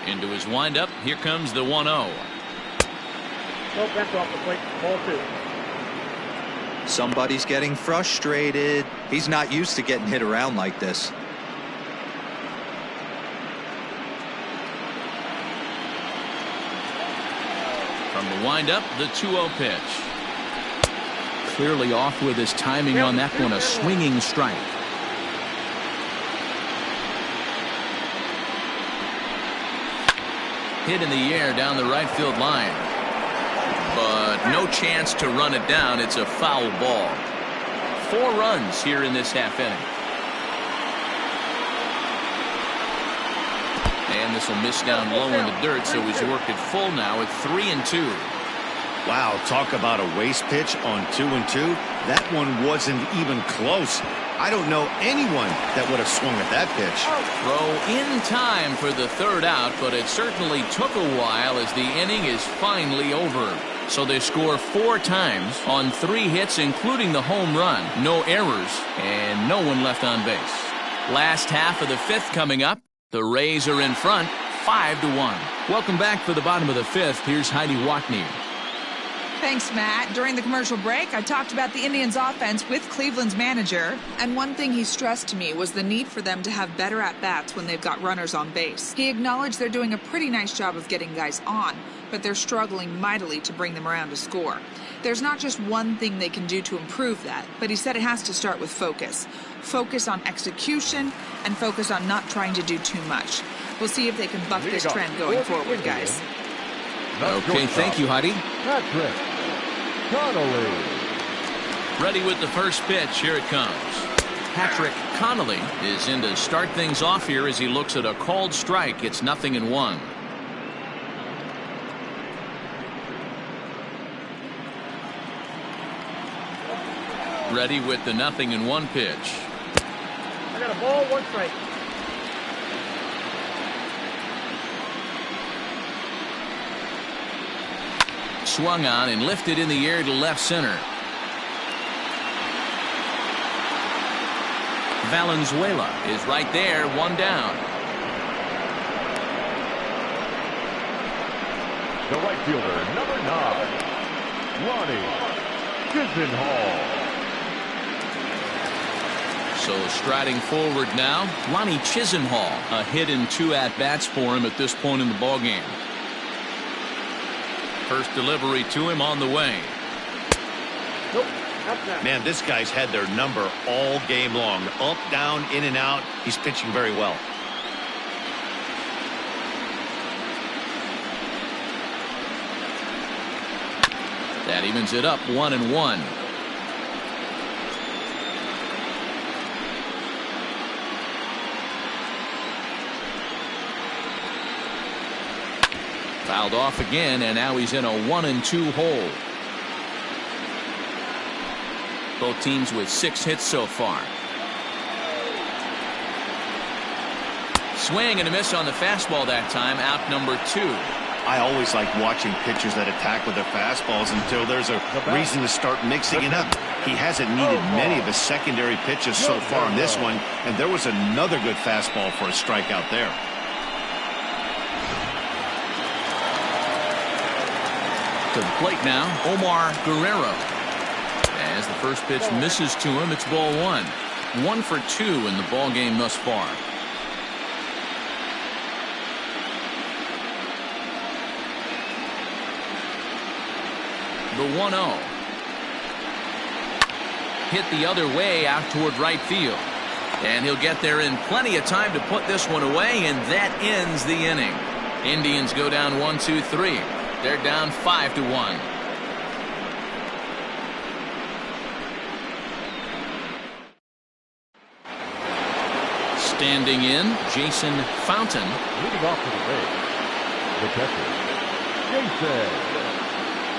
Into his windup, here comes the 1-0. Nope, that's off the plate. Ball 2. Somebody's getting frustrated. He's not used to getting hit around like this. From the windup, the 2-0 pitch. Clearly off with his timing on that one, a swinging strike. Hit in the air down the right field line. But no chance to run it down. It's a foul ball. 4 runs here in this half inning. And this will miss down low in the dirt, so he's worked it full now at 3-2. Wow, talk about a waste pitch on 2-2. That one wasn't even close. I don't know anyone that would have swung at that pitch. Throw in time for the 3rd out, but it certainly took a while as the inning is finally over. So they score 4 times on 3 hits, including the home run. No errors, and no one left on base. Last half of the 5th coming up. The Rays are in front, 5-1. Welcome back for the bottom of the 5th. Here's Heidi Watney. Thanks, Matt. During the commercial break, I talked about the Indians' offense with Cleveland's manager, and one thing he stressed to me was the need for them to have better at-bats when they've got runners on base. He acknowledged they're doing a pretty nice job of getting guys on, but they're struggling mightily to bring them around to score. There's not just one thing they can do to improve that, but he said it has to start with focus. Focus on execution and focus on not trying to do too much. We'll see if they can buck this trend going forward, guys. Okay, thank you, Heidi. Patrick Connolly. Ready with the first pitch. Here it comes. Patrick Connolly is in to start things off here as he looks at a called strike. It's 0-1. Ready with the 0-1 pitch. I got a ball, 1 strike. Swung on and lifted in the air to left center. Valenzuela is right there, 1 down. The right fielder, number 9, Ronnie Chisenhall. So striding forward now, Ronnie Chisenhall. A hit in 2 at-bats for him at this point in the ballgame. First delivery to him on the way. Nope, not that. Man, this guy's had their number all game long. Up, down, in and out. He's pitching very well. That evens it up, 1-1. Fouled off again, and now he's in a 1-2 hole. Both teams with 6 hits so far. Swing and a miss on the fastball that time. Out number 2. I always like watching pitchers that attack with their fastballs until there's a reason to start mixing it up. He hasn't needed many of his secondary pitches so far in this one, and there was another good fastball for a strikeout there. To the plate now, Omar Guerrero. As the first pitch misses to him, it's ball 1. 1 for 2 in the ball game thus far. The 1-0. Hit the other way out toward right field. And he'll get there in plenty of time to put this one away, and that ends the inning. Indians go down 1-2-3. They're down 5-1. Standing in, Jason Fountain. Leading off to the base, the catcher, Jason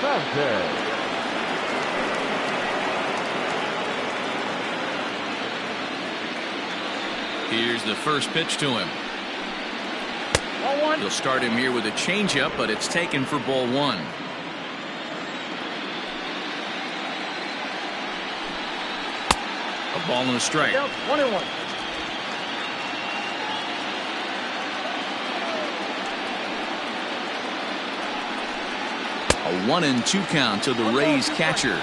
Fountain. Here's the first pitch to him. Ball 1. He'll start him here with a changeup, but it's taken for ball 1. A ball and a strike. Down 1-1. A 1-2 count to the Rays catcher.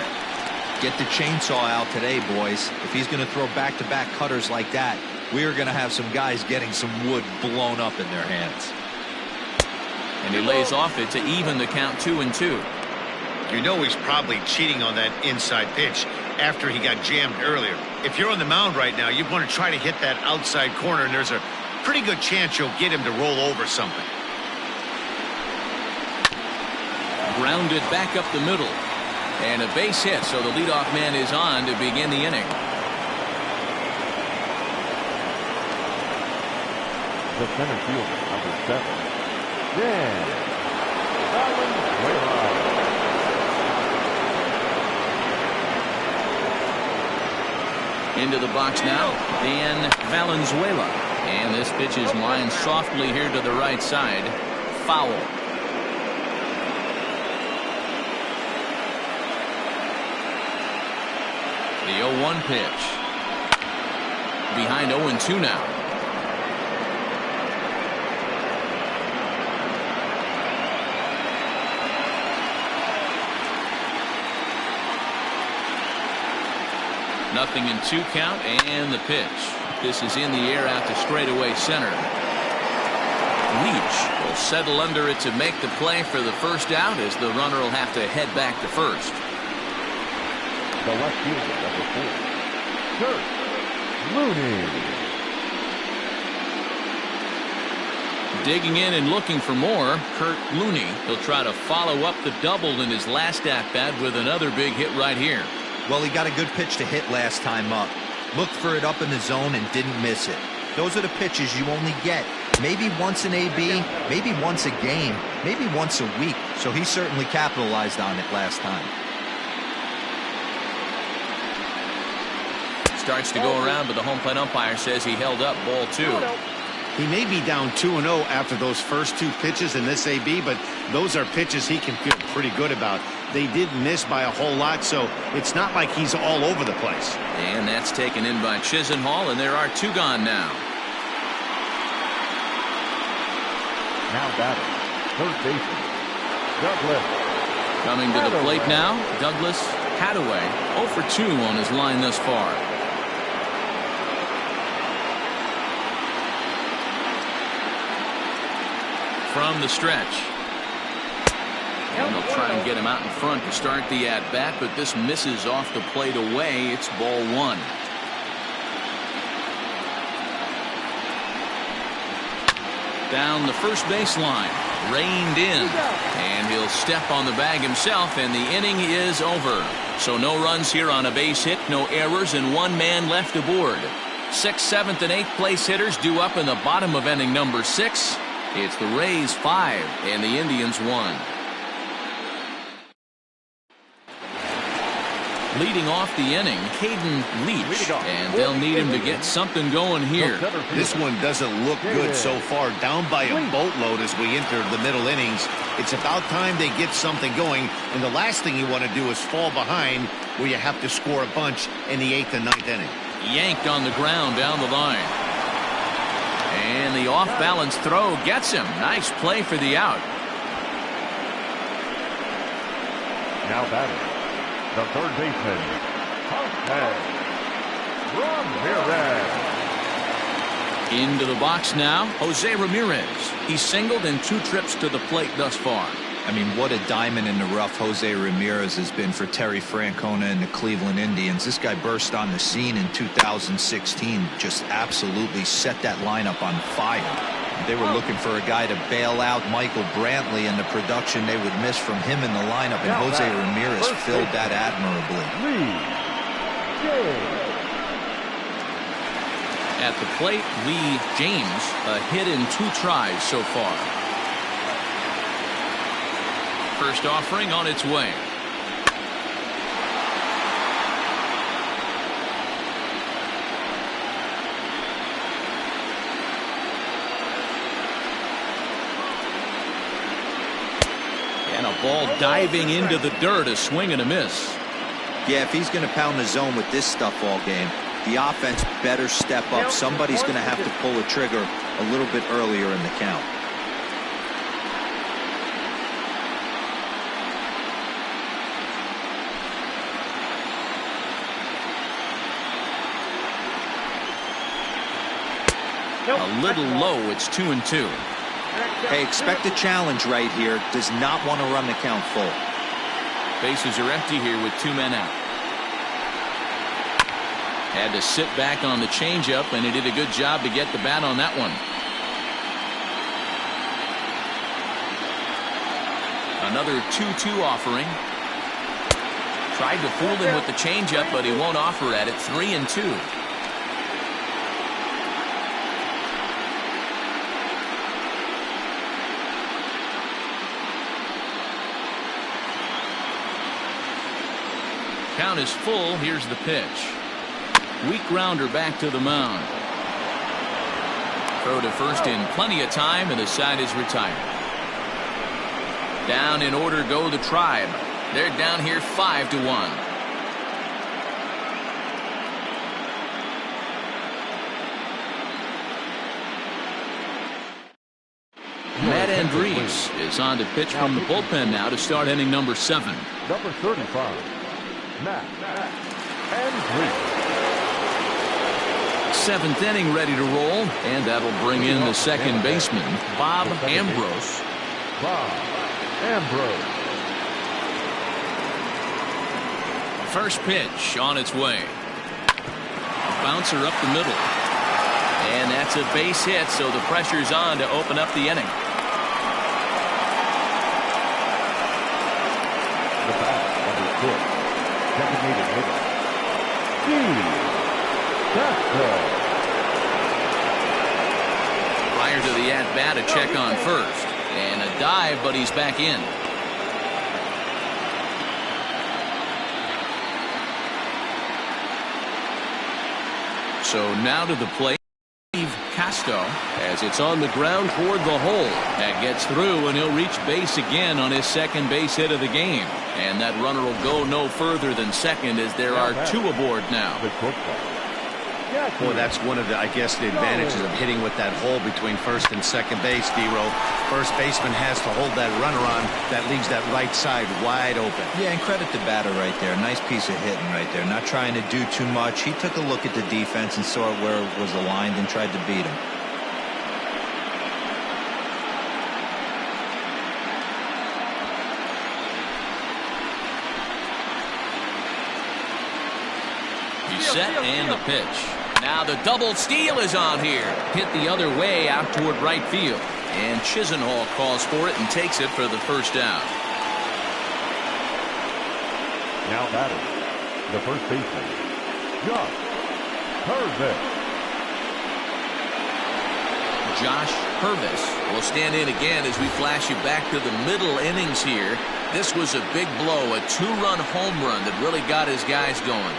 Get the chainsaw out today, boys. If he's going to throw back-to-back cutters like that, we are going to have some guys getting some wood blown up in their hands. And he lays off it to even the count 2-2. You know he's probably cheating on that inside pitch after he got jammed earlier. If you're on the mound right now, you want to try to hit that outside corner, and there's a pretty good chance you'll get him to roll over something. Grounded back up the middle. And a base hit, so the leadoff man is on to begin the inning. The center fielder, number 7, Dan Valenzuela. Into the box now, Dan Valenzuela. And this pitch is lined softly here to the right side. Foul. The 0-1 pitch. Behind 0-2 now. Nothing in 2 count, and the pitch. This is in the air out to straightaway center. Leach will settle under it to make the play for the first out, as the runner will have to head back to first. The left fielder, number 4, Kurt Looney. Digging in and looking for more, Kurt Looney. He'll try to follow up the double in his last at-bat with another big hit right here. Well, he got a good pitch to hit last time up. Looked for it up in the zone and didn't miss it. Those are the pitches you only get maybe once in AB, maybe once a game, maybe once a week. So he certainly capitalized on it last time. Starts to go around, but the home plate umpire says he held up ball 2. He may be down 2-0 after those first 2 pitches in this AB, but those are pitches he can feel pretty good about. They did miss by a whole lot, so it's not like he's all over the place. And that's taken in by Chisenhall, and there are 2 gone now. Now batting, third baseman, Douglas. Coming to the plate now, Douglas Hadaway, 0 for 2 on his line thus far. From the stretch. And they'll try and get him out in front to start the at-bat, but this misses off the plate away. It's ball 1. Down the first baseline, reined in, and he'll step on the bag himself, and the inning is over. So no runs here on a base hit, no errors, and 1 man left aboard. 6th, 7th, and 8th place hitters due up in the bottom of inning number 6. It's the Rays 5 and the Indians 1. Leading off the inning, Caden Leach, and they'll need him to get something going here. This one doesn't look good so far, down by a boatload as we enter the middle innings. It's about time they get something going, and the last thing you want to do is fall behind where you have to score a bunch in the 8th and 9th inning. Yanked on the ground down the line. And the off-balance throw gets him. Nice play for the out. Now batting, the third baseman, Ramirez. Into the box now, Jose Ramirez. He's singled in 2 trips to the plate thus far. I mean, what a diamond in the rough Jose Ramirez has been for Terry Francona and the Cleveland Indians. This guy burst on the scene in 2016, just absolutely set that lineup on fire. They were looking for a guy to bail out Michael Brantley, and the production they would miss from him in the lineup, and Jose Ramirez filled that admirably. At the plate, Lee James, a hit in 2 tries so far. First offering on its way. And a ball diving into the dirt, a swing and a miss. Yeah, if he's going to pound the zone with this stuff all game, the offense better step up. Somebody's going to have to pull the trigger a little bit earlier in the count. A little low. It's 2-2. Hey, expect a challenge right here. Does not want to run the count full. Bases are empty here with 2 men out. Had to sit back on the changeup, and he did a good job to get the bat on that one. Another 2-2 offering. Tried to fool him with the changeup, but he won't offer at it. 3-2. Count is full. Here's the pitch. Weak grounder back to the mound. Throw to first in plenty of time, and the side is retired. Down in order go the Tribe. They're down here 5-1. Matt Andrees is on to pitch from the bullpen now to start inning number 7. Number 35, Matt Andrees. Seventh inning ready to roll, and that'll bring in the second baseman, Bob Ambrose. Bob Ambrose. First pitch on its way. Bouncer up the middle. And that's a base hit, so the pressure's on to open up the inning. The bat, number 6. Designated hitter. Prior to the at-bat, a check on first. And a dive, but he's back in. So now to the plate, Casto, as it's on the ground toward the hole. That gets through, and he'll reach base again on his second base hit of the game. And that runner will go no further than second, as there are 2 aboard now. Boy, that's one of the, I guess, the advantages of hitting with that hole between first and second base, D-Row. First baseman has to hold that runner on. That leaves that right side wide open. Yeah, and credit the batter right there. Nice piece of hitting right there. Not trying to do too much. He took a look at the defense and saw where it was aligned and tried to beat him. He's set and the pitch. Now the double steal is on here. Hit the other way out toward right field. And Chisenhall calls for it and takes it for the first out. Now batting, the first baseman, Josh Purvis. Josh Purvis will stand in again as we flash you back to the middle innings here. This was a big blow, a 2-run home run that really got his guys going.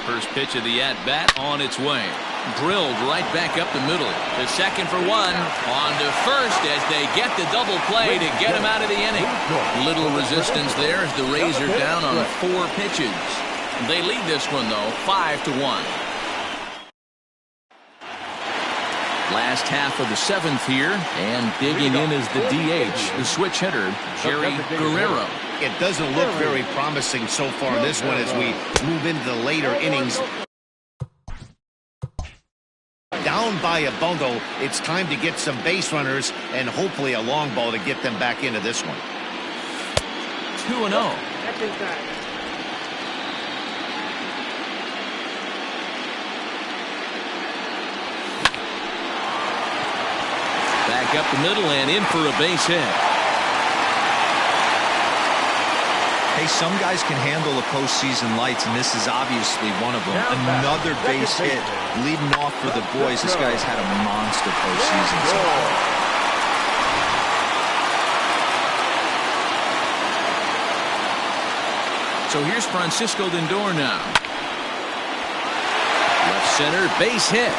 First pitch of the at-bat on its way. Drilled right back up the middle. To second for one. On to first as they get the double play to get him out of the inning. Little resistance there as the Rays are down on 4 pitches. They lead this one, though, 5-1. Last half of the 7th here, and digging in is the DH, the switch hitter, Jerry Guerrero. It doesn't look very promising so far in this one as we move into the later innings. Down by a bundle, it's time to get some base runners and hopefully a long ball to get them back into this one. 2-0. Back up the middle and in for a base hit. Hey, some guys can handle the postseason lights, and this is obviously one of them. Another base hit leading off for the boys. This guy's had a monster postseason so far. So here's Francisco Lindor now. Left center, base hit.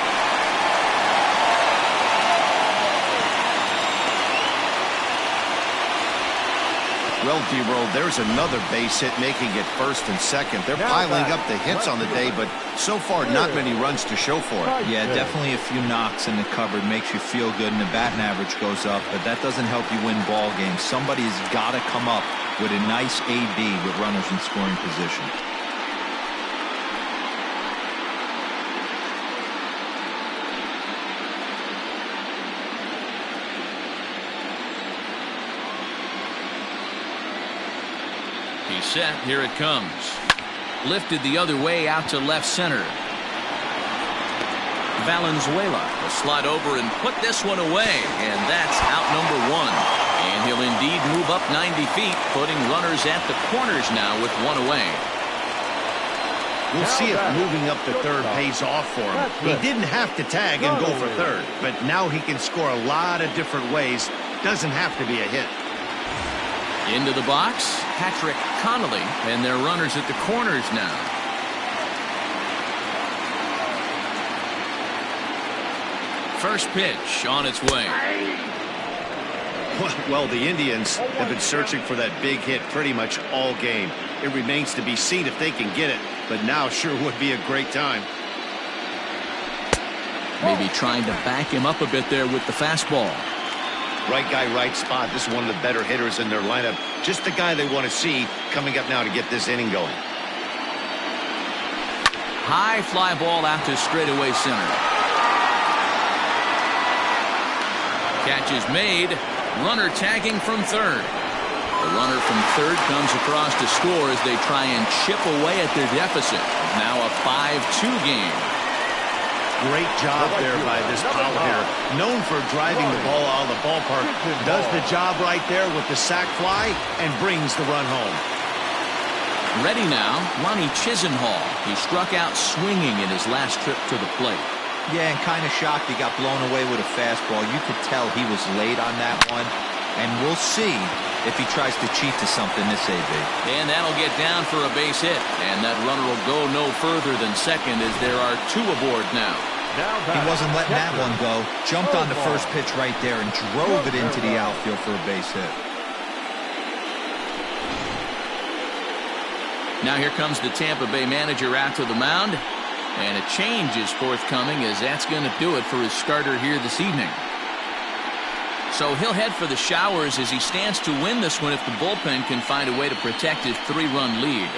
Well, D-Roll, there's another base hit making it first and second. They're piling up the hits on the day, but so far not many runs to show for it. Yeah, definitely a few knocks in the cupboard makes you feel good, and the batting average goes up, but that doesn't help you win ball games. Somebody's got to come up with a nice AB with runners in scoring position. He's set. Here it comes. Lifted the other way out to left center. Valenzuela will slide over and put this one away, and that's out number 1. And he'll indeed move up 90 feet, putting runners at the corners now with 1 away. We'll see if moving up to third pays off for him. He didn't have to tag and go for third, but now he can score a lot of different ways. Doesn't have to be a hit. Into the box, Patrick Connolly, and their runners at the corners now. First pitch on its way. Well, the Indians have been searching for that big hit pretty much all game. It remains to be seen if they can get it, but now sure would be a great time. Maybe trying to back him up a bit there with the fastball. Right guy, right spot. This is one of the better hitters in their lineup. Just the guy they want to see coming up now to get this inning going. High fly ball out to straightaway center. Catch is made. Runner tagging from third. The runner from third comes across to score as they try and chip away at their deficit. Now a 5-2 game. Great job there by this power hitter. Known for driving the ball out of the ballpark. Does the job right there with the sac fly and brings the run home. Ready now, Lonnie Chisenhall. He struck out swinging in his last trip to the plate. Yeah, and kind of shocked he got blown away with a fastball. You could tell he was late on that one. And we'll see if he tries to cheat to something this AB. And that'll get down for a base hit. And that runner will go no further than second as there are two aboard now. He wasn't letting that one go. Jumped on the first pitch right there and drove it into the outfield for a base hit. Now here comes the Tampa Bay manager out to the mound. And a change is forthcoming as that's going to do it for his starter here this evening. So he'll head for the showers as he stands to win this one if the bullpen can find a way to protect his 3-run lead.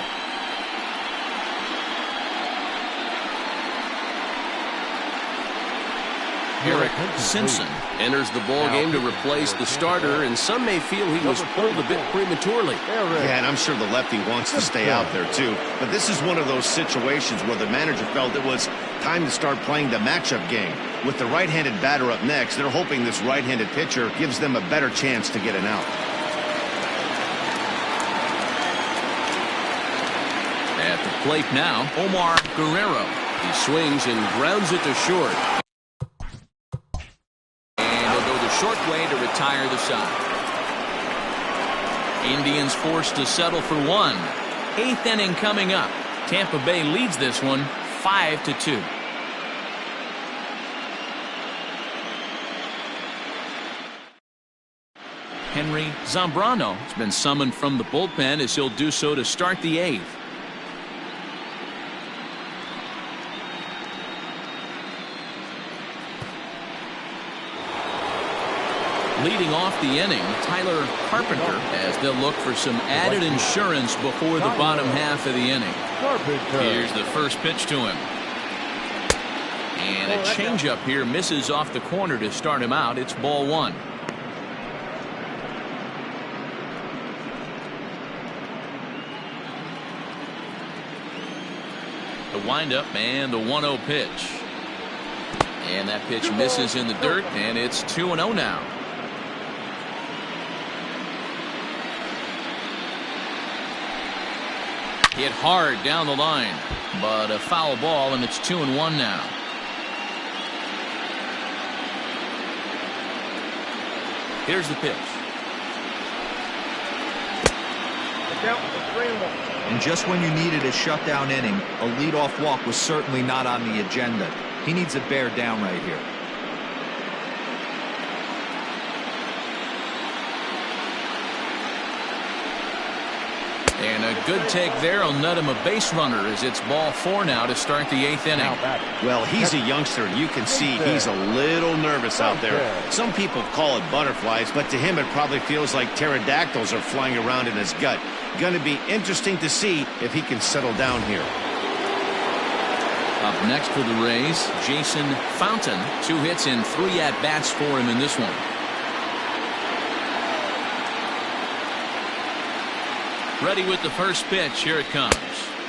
Eric Simpson enters the ball game to replace the starter, and some may feel he was pulled a bit prematurely. Yeah, and I'm sure the lefty wants to stay out there too. But this is one of those situations where the manager felt it was time to start playing the matchup game. With the right-handed batter up next, they're hoping this right-handed pitcher gives them a better chance to get an out. At the plate now, Omar Guerrero. He swings and grounds it to short. Short way to retire the side. Indians forced to settle for one. 8th inning coming up. Tampa Bay leads this one 5-2. Henry Zambrano has been summoned from the bullpen as he'll do so to start the 8th. Leading off the inning, Tyler Carpenter, as they'll look for some added insurance before the bottom half of the inning. Here's the first pitch to him. And a changeup here misses off the corner to start him out. It's ball 1. The windup and the 1-0 pitch. And that pitch misses in the dirt, and it's 2-0 now. Hit hard down the line, but a foul ball, and it's 2-1 now. Here's the pitch. And just when you needed a shutdown inning, a leadoff walk was certainly not on the agenda. He needs to bear down right here. And a good take there will nut him a base runner as it's ball 4 now to start the 8th inning. Well, he's a youngster. You can see he's a little nervous out there. Some people call it butterflies, but to him it probably feels like pterodactyls are flying around in his gut. Going to be interesting to see if he can settle down here. Up next for the Rays, Jason Fountain. 2 hits and 3 at-bats for him in this one. Ready with the first pitch. Here it comes.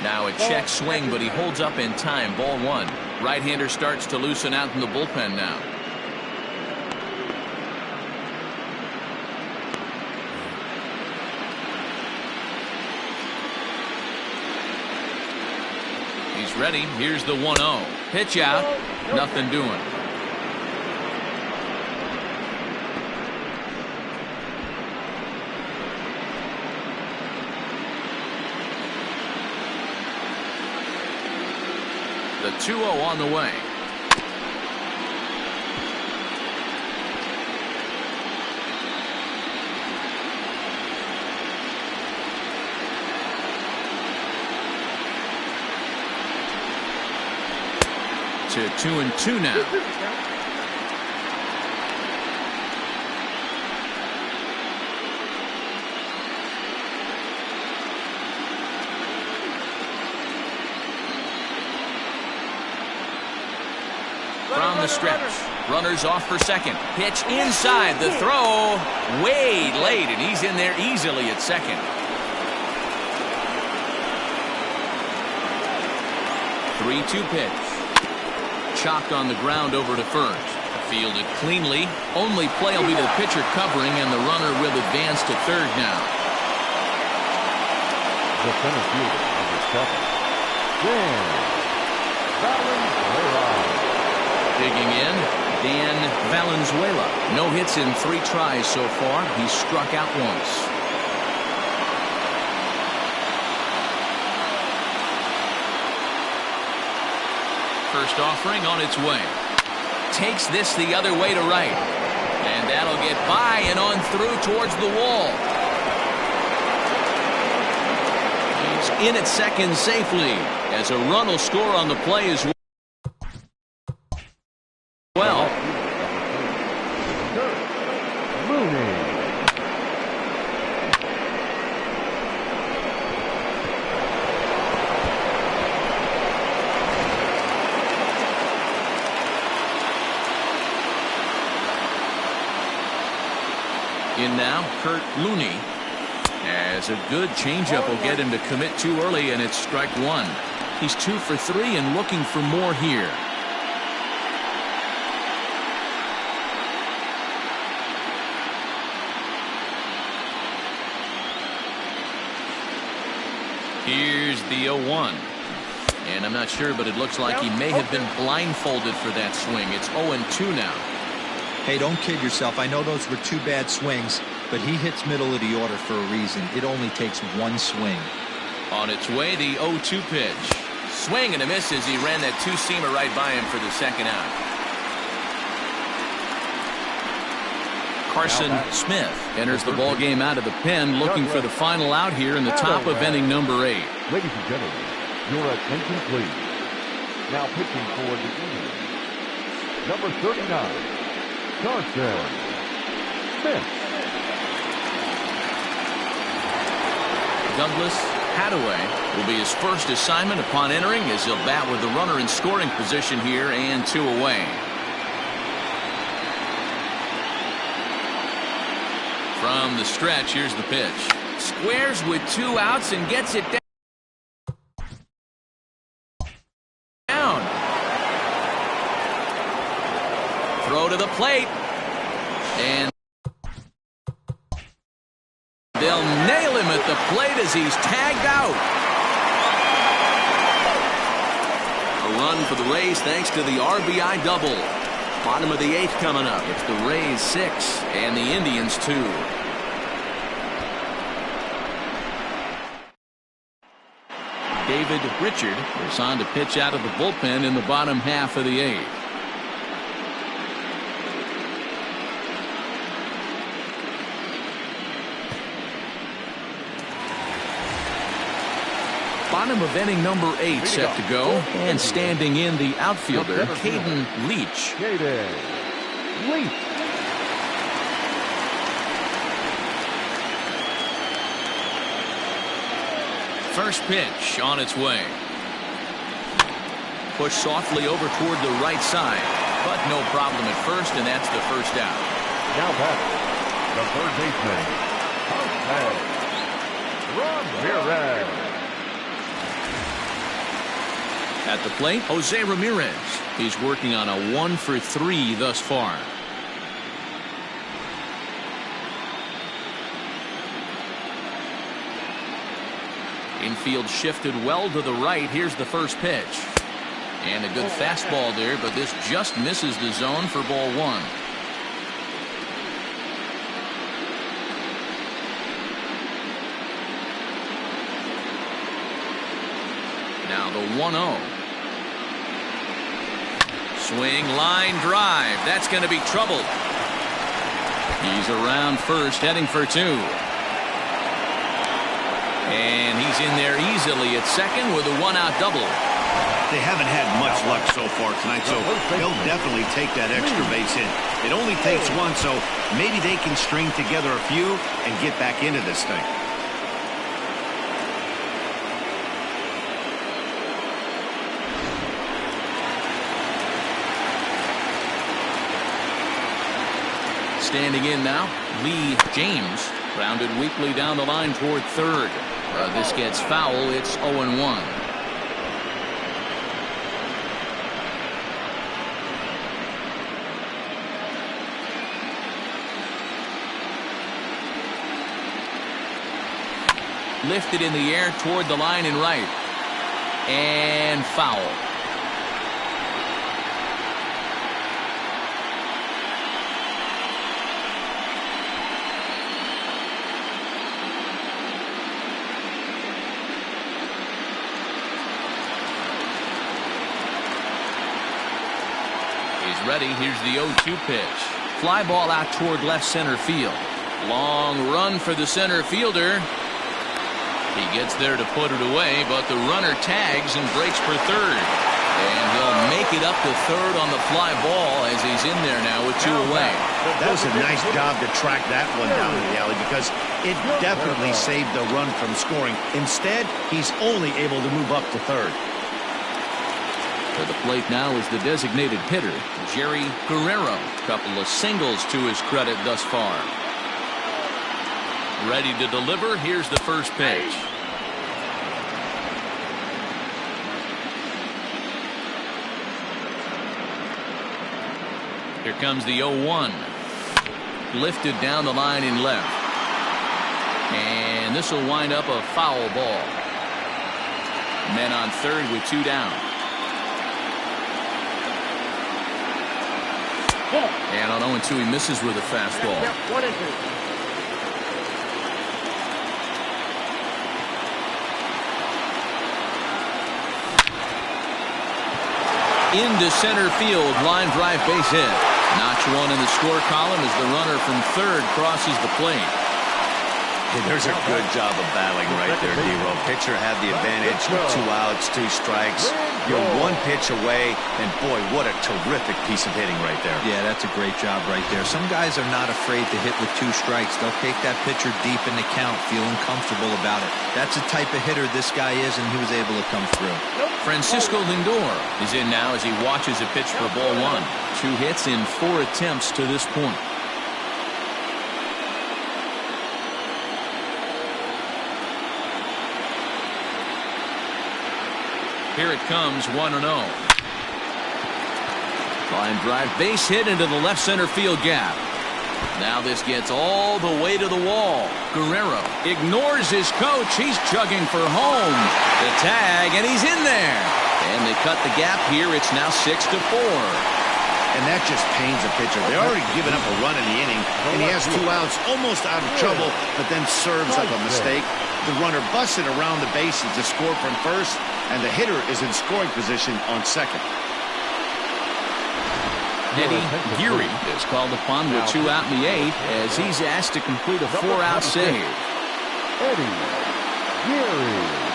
Now a check swing, but he holds up in time. Ball 1. Right-hander starts to loosen out in the bullpen now. He's ready. Here's the 1-0. Pitch out. Nothing doing. The 2-0 on the way. to 2-2 now. From the stretch, runners off for second. Pitch inside, the throw way late, and he's in there easily at second. 3-2 pitch. Chopped on the ground over to first. Fielded cleanly. Only play will be to the pitcher covering, and the runner will advance to third now. The center fielder, number 7, Dan Valenzuela. Digging in, Dan Valenzuela. No hits in 3 tries so far. He's struck out once. First offering on its way. Takes this the other way to right. And that'll get by and on through towards the wall. He's in at second safely as a run will score on the play as well. In now, Kurt Looney. As a good changeup will get him to commit too early, and it's strike 1. He's 2 for 3 and looking for more here. Here's the 0-1. And I'm not sure, but it looks like he may have been blindfolded for that swing. It's 0-2 now. Hey, don't kid yourself. I know those were 2 bad swings, but he hits middle of the order for a reason. It only takes 1 swing. On its way, the 0-2 pitch. Swing and a miss as he ran that 2-seamer right by him for the second out. Carson Smith enters the ball game out of the pen, looking for the final out here in the top of inning number 8. Ladies and gentlemen, your attention please. Now pitching for the Indians, number 39. Carson Smith. Douglas Hadaway will be his first assignment upon entering, as he'll bat with the runner in scoring position here and 2 away. From the stretch, here's the pitch. Squares with 2 outs and gets it down. Throw to the plate. And they'll nail him at the plate as he's tagged out. A run for the Rays thanks to the RBI double. Bottom of the 8th coming up. It's the Rays 6 and the Indians 2. David Richard is on to pitch out of the bullpen in the bottom half of the 8th. Bottom of inning number 8 set to go, and standing in the outfielder, Caden Leach. First pitch on its way. Push softly over toward the right side, but no problem at first, and that's the first out. Now back, the third baseman, Ramirez. At the plate, Jose Ramirez. He's working on a 1 for 3 thus far. Infield shifted well to the right. Here's the first pitch. And a good fastball there, but this just misses the zone for ball 1. Now the 1-0. Swing, line drive. That's going to be trouble. He's around first, heading for 2. And he's in there easily at second with a one-out double. They haven't had much luck so far tonight, so they'll definitely take that extra base hit. It only takes one, so maybe they can string together a few and get back into this thing. Standing in now, Lee James, grounded weakly down the line toward third. This gets foul. It's 0-1. Lifted in the air toward the line and right. And foul. Ready. Here's the 0-2 pitch. Fly ball out toward left center field. Long run for the center fielder. He gets there to put it away, but the runner tags and breaks for third. And he'll make it up to third on the fly ball as he's in there now with two away. That was a nice job to track that one down in the alley because it definitely saved the run from scoring. Instead, he's only able to move up to third. To the plate now is the designated hitter, Jerry Guerrero. Couple of singles to his credit thus far. Ready to deliver. Here's the first pitch. Here comes the 0-1. Lifted down the line in left. And this will wind up a foul ball. Men on third with two down. And on 0-2, he misses with a fastball. Yep, 1-2. Into center field, line drive base hit. Notch one in the score column as the runner from third crosses the plate. Hey, there's a good job of battling right there, D-Row. Pitcher had the advantage with 2 outs, 2 strikes. You're 1 pitch away, and boy, what a terrific piece of hitting right there. Yeah, that's a great job right there. Some guys are not afraid to hit with 2 strikes. They'll take that pitcher deep in the count, feeling comfortable about it. That's the type of hitter this guy is, and he was able to come through. Francisco Lindor is in now as he watches a pitch for ball 1. 2 hits in 4 attempts to this point. Here it comes, 1-0. Line drive base hit into the left center field gap. Now this gets all the way to the wall. Guerrero ignores his coach. He's chugging for home. The tag, and he's in there. And they cut the gap here. It's now 6-4. And that just pains a pitcher. They're already given up a run in the inning, and he has 2 outs, almost out of trouble, but then serves up a mistake. The runner busted around the bases to score from first, and the hitter is in scoring position on second. Eddie Geary is called upon with 2 out in the 8th as he's asked to complete a 4-out save. Eddie Geary.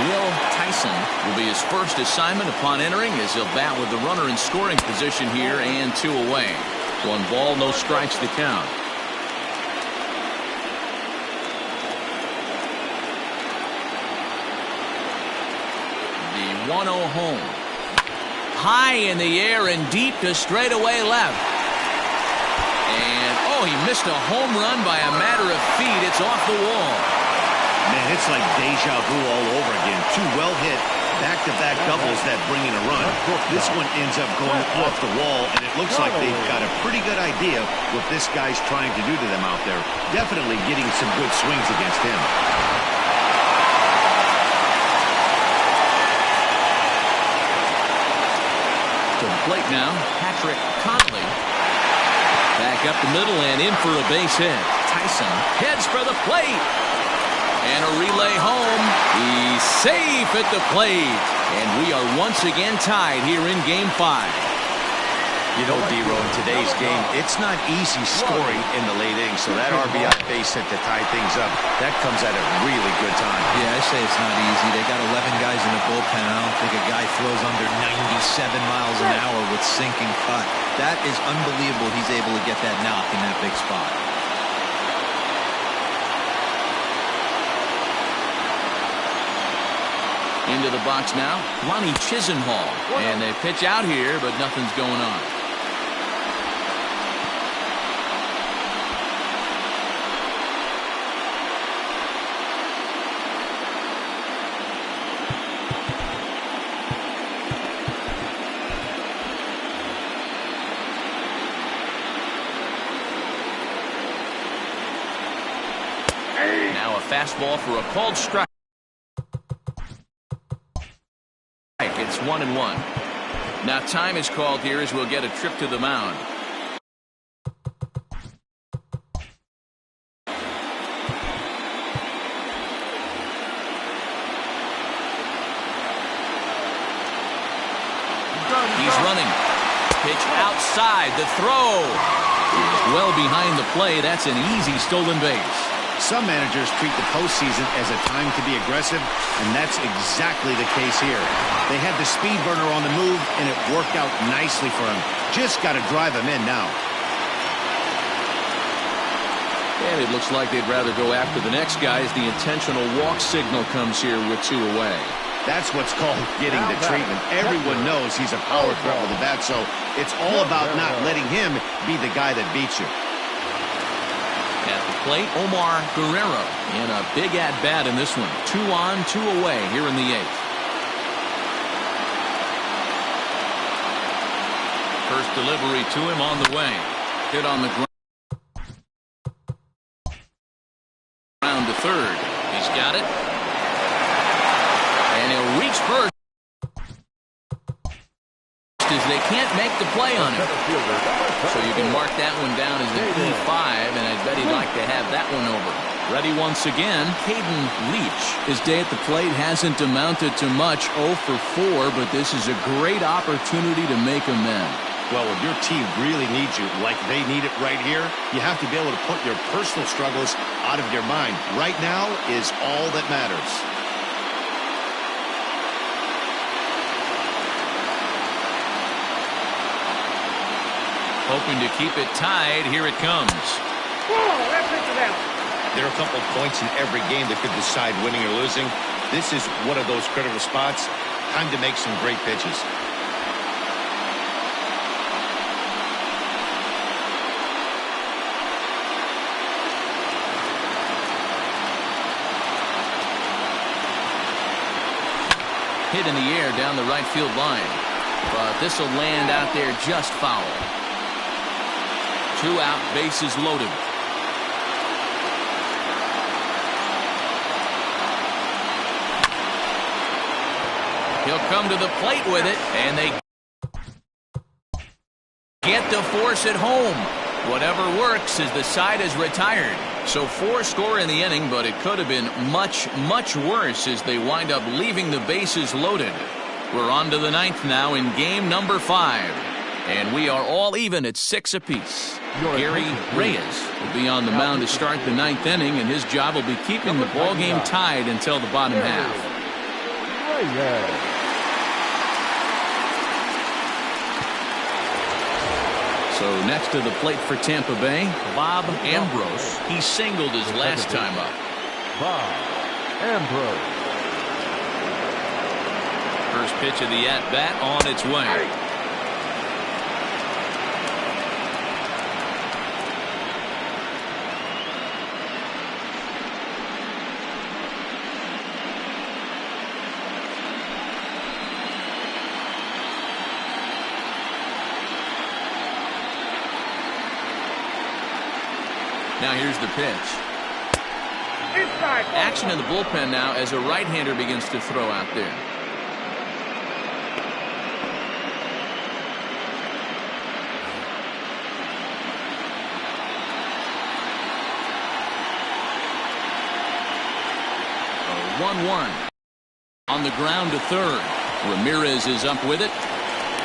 Will Tyson will be his first assignment upon entering as he'll bat with the runner in scoring position here and 2 away. 1 ball, no strikes to count. The 1-0 home. High in the air and deep to straightaway left. And, oh, he missed a home run by a matter of feet. It's off the wall. Man, it's like deja vu all over again. 2 well-hit, back-to-back doubles that bring in a run. This one ends up going off the wall, and it looks like they've got a pretty good idea what this guy's trying to do to them out there. Definitely getting some good swings against him. To the plate now, Patrick Connolly. Back up the middle and in for a base hit. Tyson heads for the plate. And a relay home. He's safe at the plate. And we are once again tied here in Game 5. You know, D-Row, in today's game, it's not easy scoring in the late innings, so that RBI base hit to tie things up, that comes at a really good time. Yeah, I say it's not easy. They got 11 guys in the bullpen. I don't think a guy throws under 97 miles an hour with sink and cut. That is unbelievable he's able to get that knock in that big spot. Into the box now, Lonnie Chisenhall. And they pitch out here, but nothing's going on. Now a fastball for a called strike. It's 1-1. Now time is called here as we'll get a trip to the mound. He's running. Pitch outside. The throw is well behind the play. That's an easy stolen base. Some managers treat the postseason as a time to be aggressive, and that's exactly the case here. They had the speed burner on the move, and it worked out nicely for him. Just got to drive him in now. And it looks like they'd rather go after the next guy as the intentional walk signal comes here with 2 away. That's what's called getting the treatment. Everyone knows he's a power threat with the bat, so it's all about not letting him be the guy that beats you. At the plate, Omar Guerrero in a big at-bat in this one. 2 on, 2 away here in the 8th. First delivery to him on the way. Hit on the ground to third. He's got it. And he'll reach first as they can't make the play on him. So you can mark that one down as an E5, and I bet he'd like to have that one over. Ready once again, Caden Leach. His day at the plate hasn't amounted to much, 0 for 4, but this is a great opportunity to make amends. Well, when your team really needs you, like they need it right here, you have to be able to put your personal struggles out of your mind. Right now is all that matters. Hoping to keep it tied. Here it comes. There are a couple of points in every game that could decide winning or losing. This is one of those critical spots. Time to make some great pitches. Hit in the air down the right field line. But this will land out there just foul. 2 out, bases loaded. He'll come to the plate with it, and they get to force it home. Whatever works as the side is retired. So 4 score in the inning, but it could have been much, much worse as they wind up leaving the bases loaded. We're on to the 9th now in game number 5. And we are all even at 6 apiece. Gary Reyes will be on the mound to start the 9th inning, and his job will be keeping the ball game tied until the bottom half. So next to the plate for Tampa Bay, Bob Ambrose. He singled his last time up. Bob Ambrose. First pitch of the at-bat on its way. Now here's the pitch. Action in the bullpen now as a right-hander begins to throw out there. 1-1. On the ground to third. Ramirez is up with it.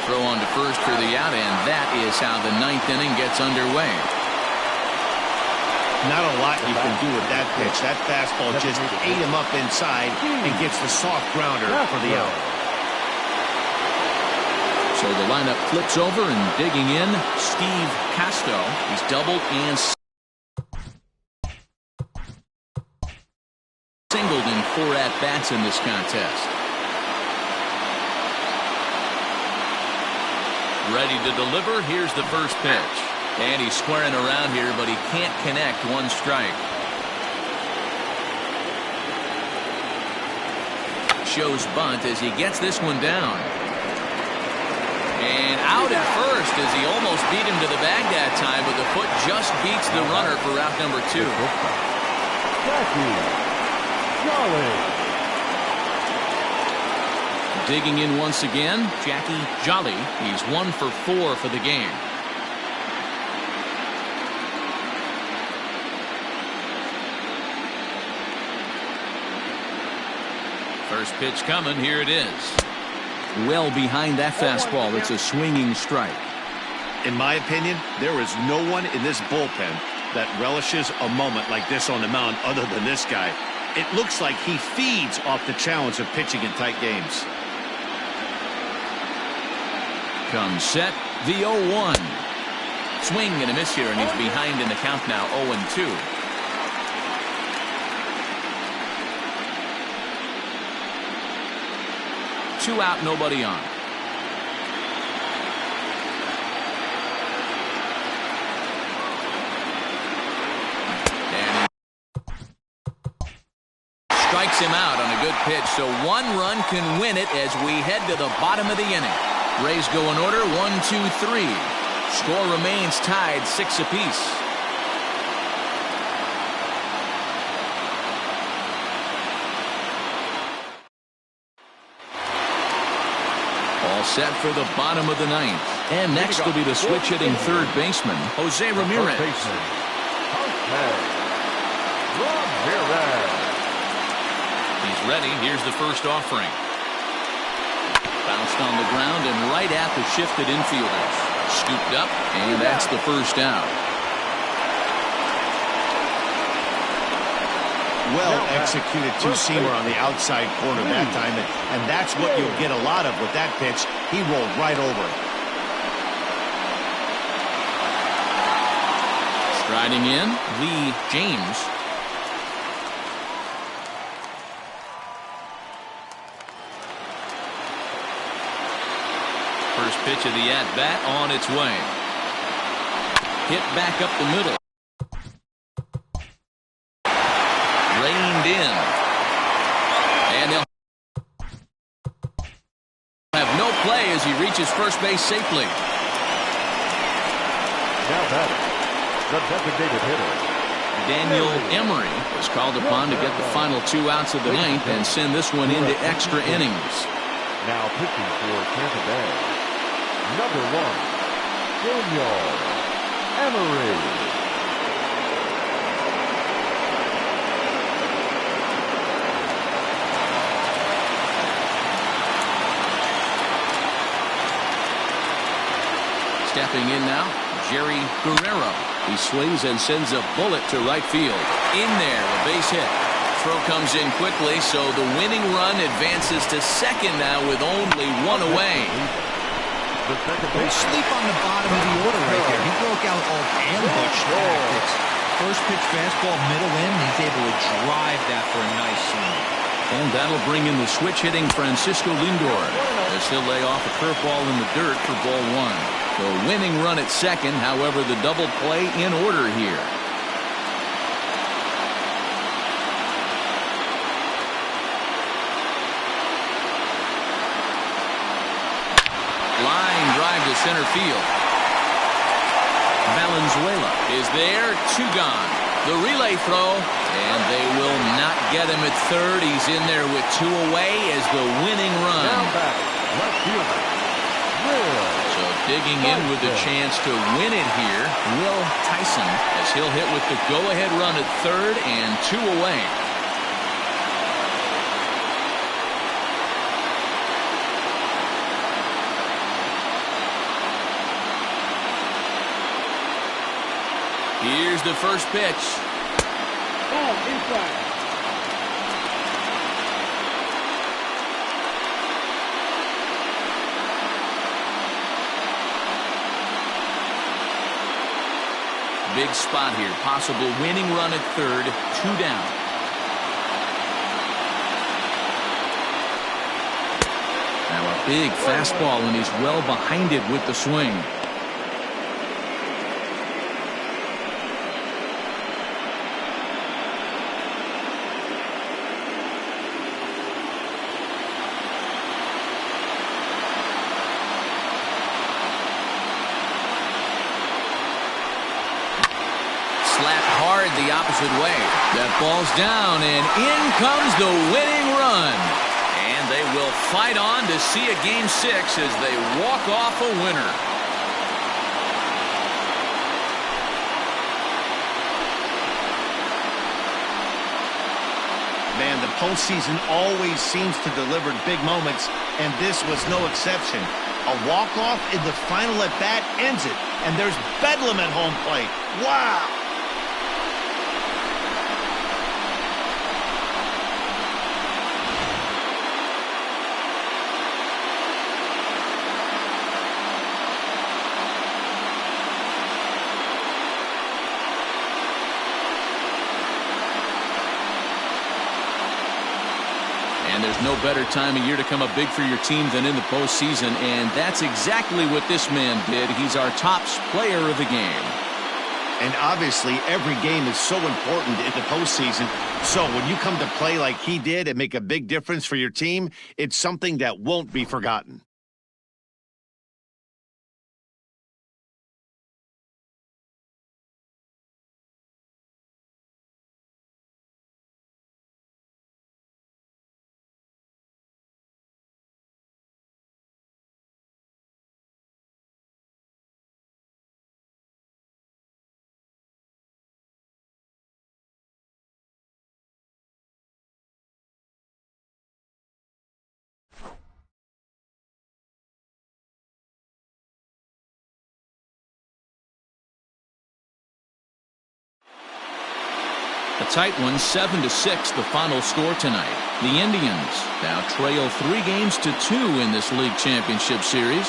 Throw on to first for the out, and that is how the ninth inning gets underway. Not a lot you can do with that pitch. That fastball just ate him up inside and gets the soft grounder for the out. So the lineup flips over, and digging in, Steve Casto. He's doubled and singled in 4 at-bats in this contest. Ready to deliver. Here's the first pitch. And he's squaring around here, but he can't connect. 1 strike. Shows bunt as he gets this one down. And out at first as he almost beat him to the bag that time, but the foot just beats the runner for out number 2. Jolly. Digging in once again, Jackie Jolly. He's 1 for 4 for the game. First pitch coming. Here it is. Well behind that fastball. It's a swinging strike. In my opinion, there is no one in this bullpen that relishes a moment like this on the mound other than this guy. It looks like he feeds off the challenge of pitching in tight games. Comes set, the 0-1. Swing and a miss here, and he's behind in the count now, 0-2. Two out, nobody on. And he strikes him out on a good pitch, so 1 run can win it as we head to the bottom of the inning. Rays go in order, 1, 2, 3. Score remains tied, 6 apiece. All set for the bottom of the 9th. And next will be the switch-hitting third baseman, Jose Ramirez. He's ready. Here's the first offering. Bounced on the ground and right at the shifted infielders. Scooped up, and that's the first out. Well executed two-seamer on the outside corner that time, and that's what you'll get a lot of with that pitch. He rolled right over it. Striding in, Lee James. First pitch of the at-bat on its way. Hit back up the middle. Reined in. And they'll have no play as he reaches first base safely. Now batting, the designated hitter, Daniel Emery was called upon to get the final 2 outs of the 9th and send this one into extra innings. Now pitching for Tampa Bay, number 1, Daniel Emery. Stepping in now, Jerry Guerrero. He swings and sends a bullet to right field. In there, a base hit. Throw comes in quickly, so the winning run advances to second now with only 1 away. Don't sleep on the bottom of the order right there. He broke out all ambush tactics. First pitch fastball, middle in. He's able to drive that for a nice swing. And that'll bring in the switch-hitting Francisco Lindor as he'll lay off a curveball in the dirt for ball 1. The winning run at second, however, the double play in order here. Line drive to center field. Valenzuela is there, 2 gone. The relay throw, and they will not get him at third. He's in there with 2 away as the winning run. Now back, left fielder, Will. So digging in with a chance to win it here, Will Tyson, as he'll hit with the go-ahead run at third and 2 away. Here's the first pitch. Ball inside. Big spot here. Possible winning run at third. 2 down. Now a big fastball, and he's well behind it with the swing. Slap hard the opposite way. That ball's down, and in comes the winning run. And they will fight on to see a Game 6 as they walk off a winner. Man, the postseason always seems to deliver big moments, and this was no exception. A walk-off in the final at-bat ends it, and there's bedlam at home plate. Wow! And there's no better time of year to come up big for your team than in the postseason, and that's exactly what this man did. He's our top player of the game. And obviously, every game is so important in the postseason. So when you come to play like he did and make a big difference for your team, it's something that won't be forgotten. A tight one, 7-6, the final score tonight. The Indians now trail 3 games to 2 in this league championship series.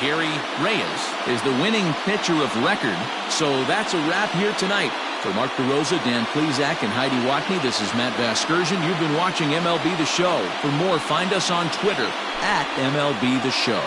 Gary Reyes is the winning pitcher of record. So that's a wrap here tonight. For Mark DeRosa, Dan Plesac, and Heidi Watney, this is Matt Vasgersian. You've been watching MLB The Show. For more, find us on Twitter @MLB The Show.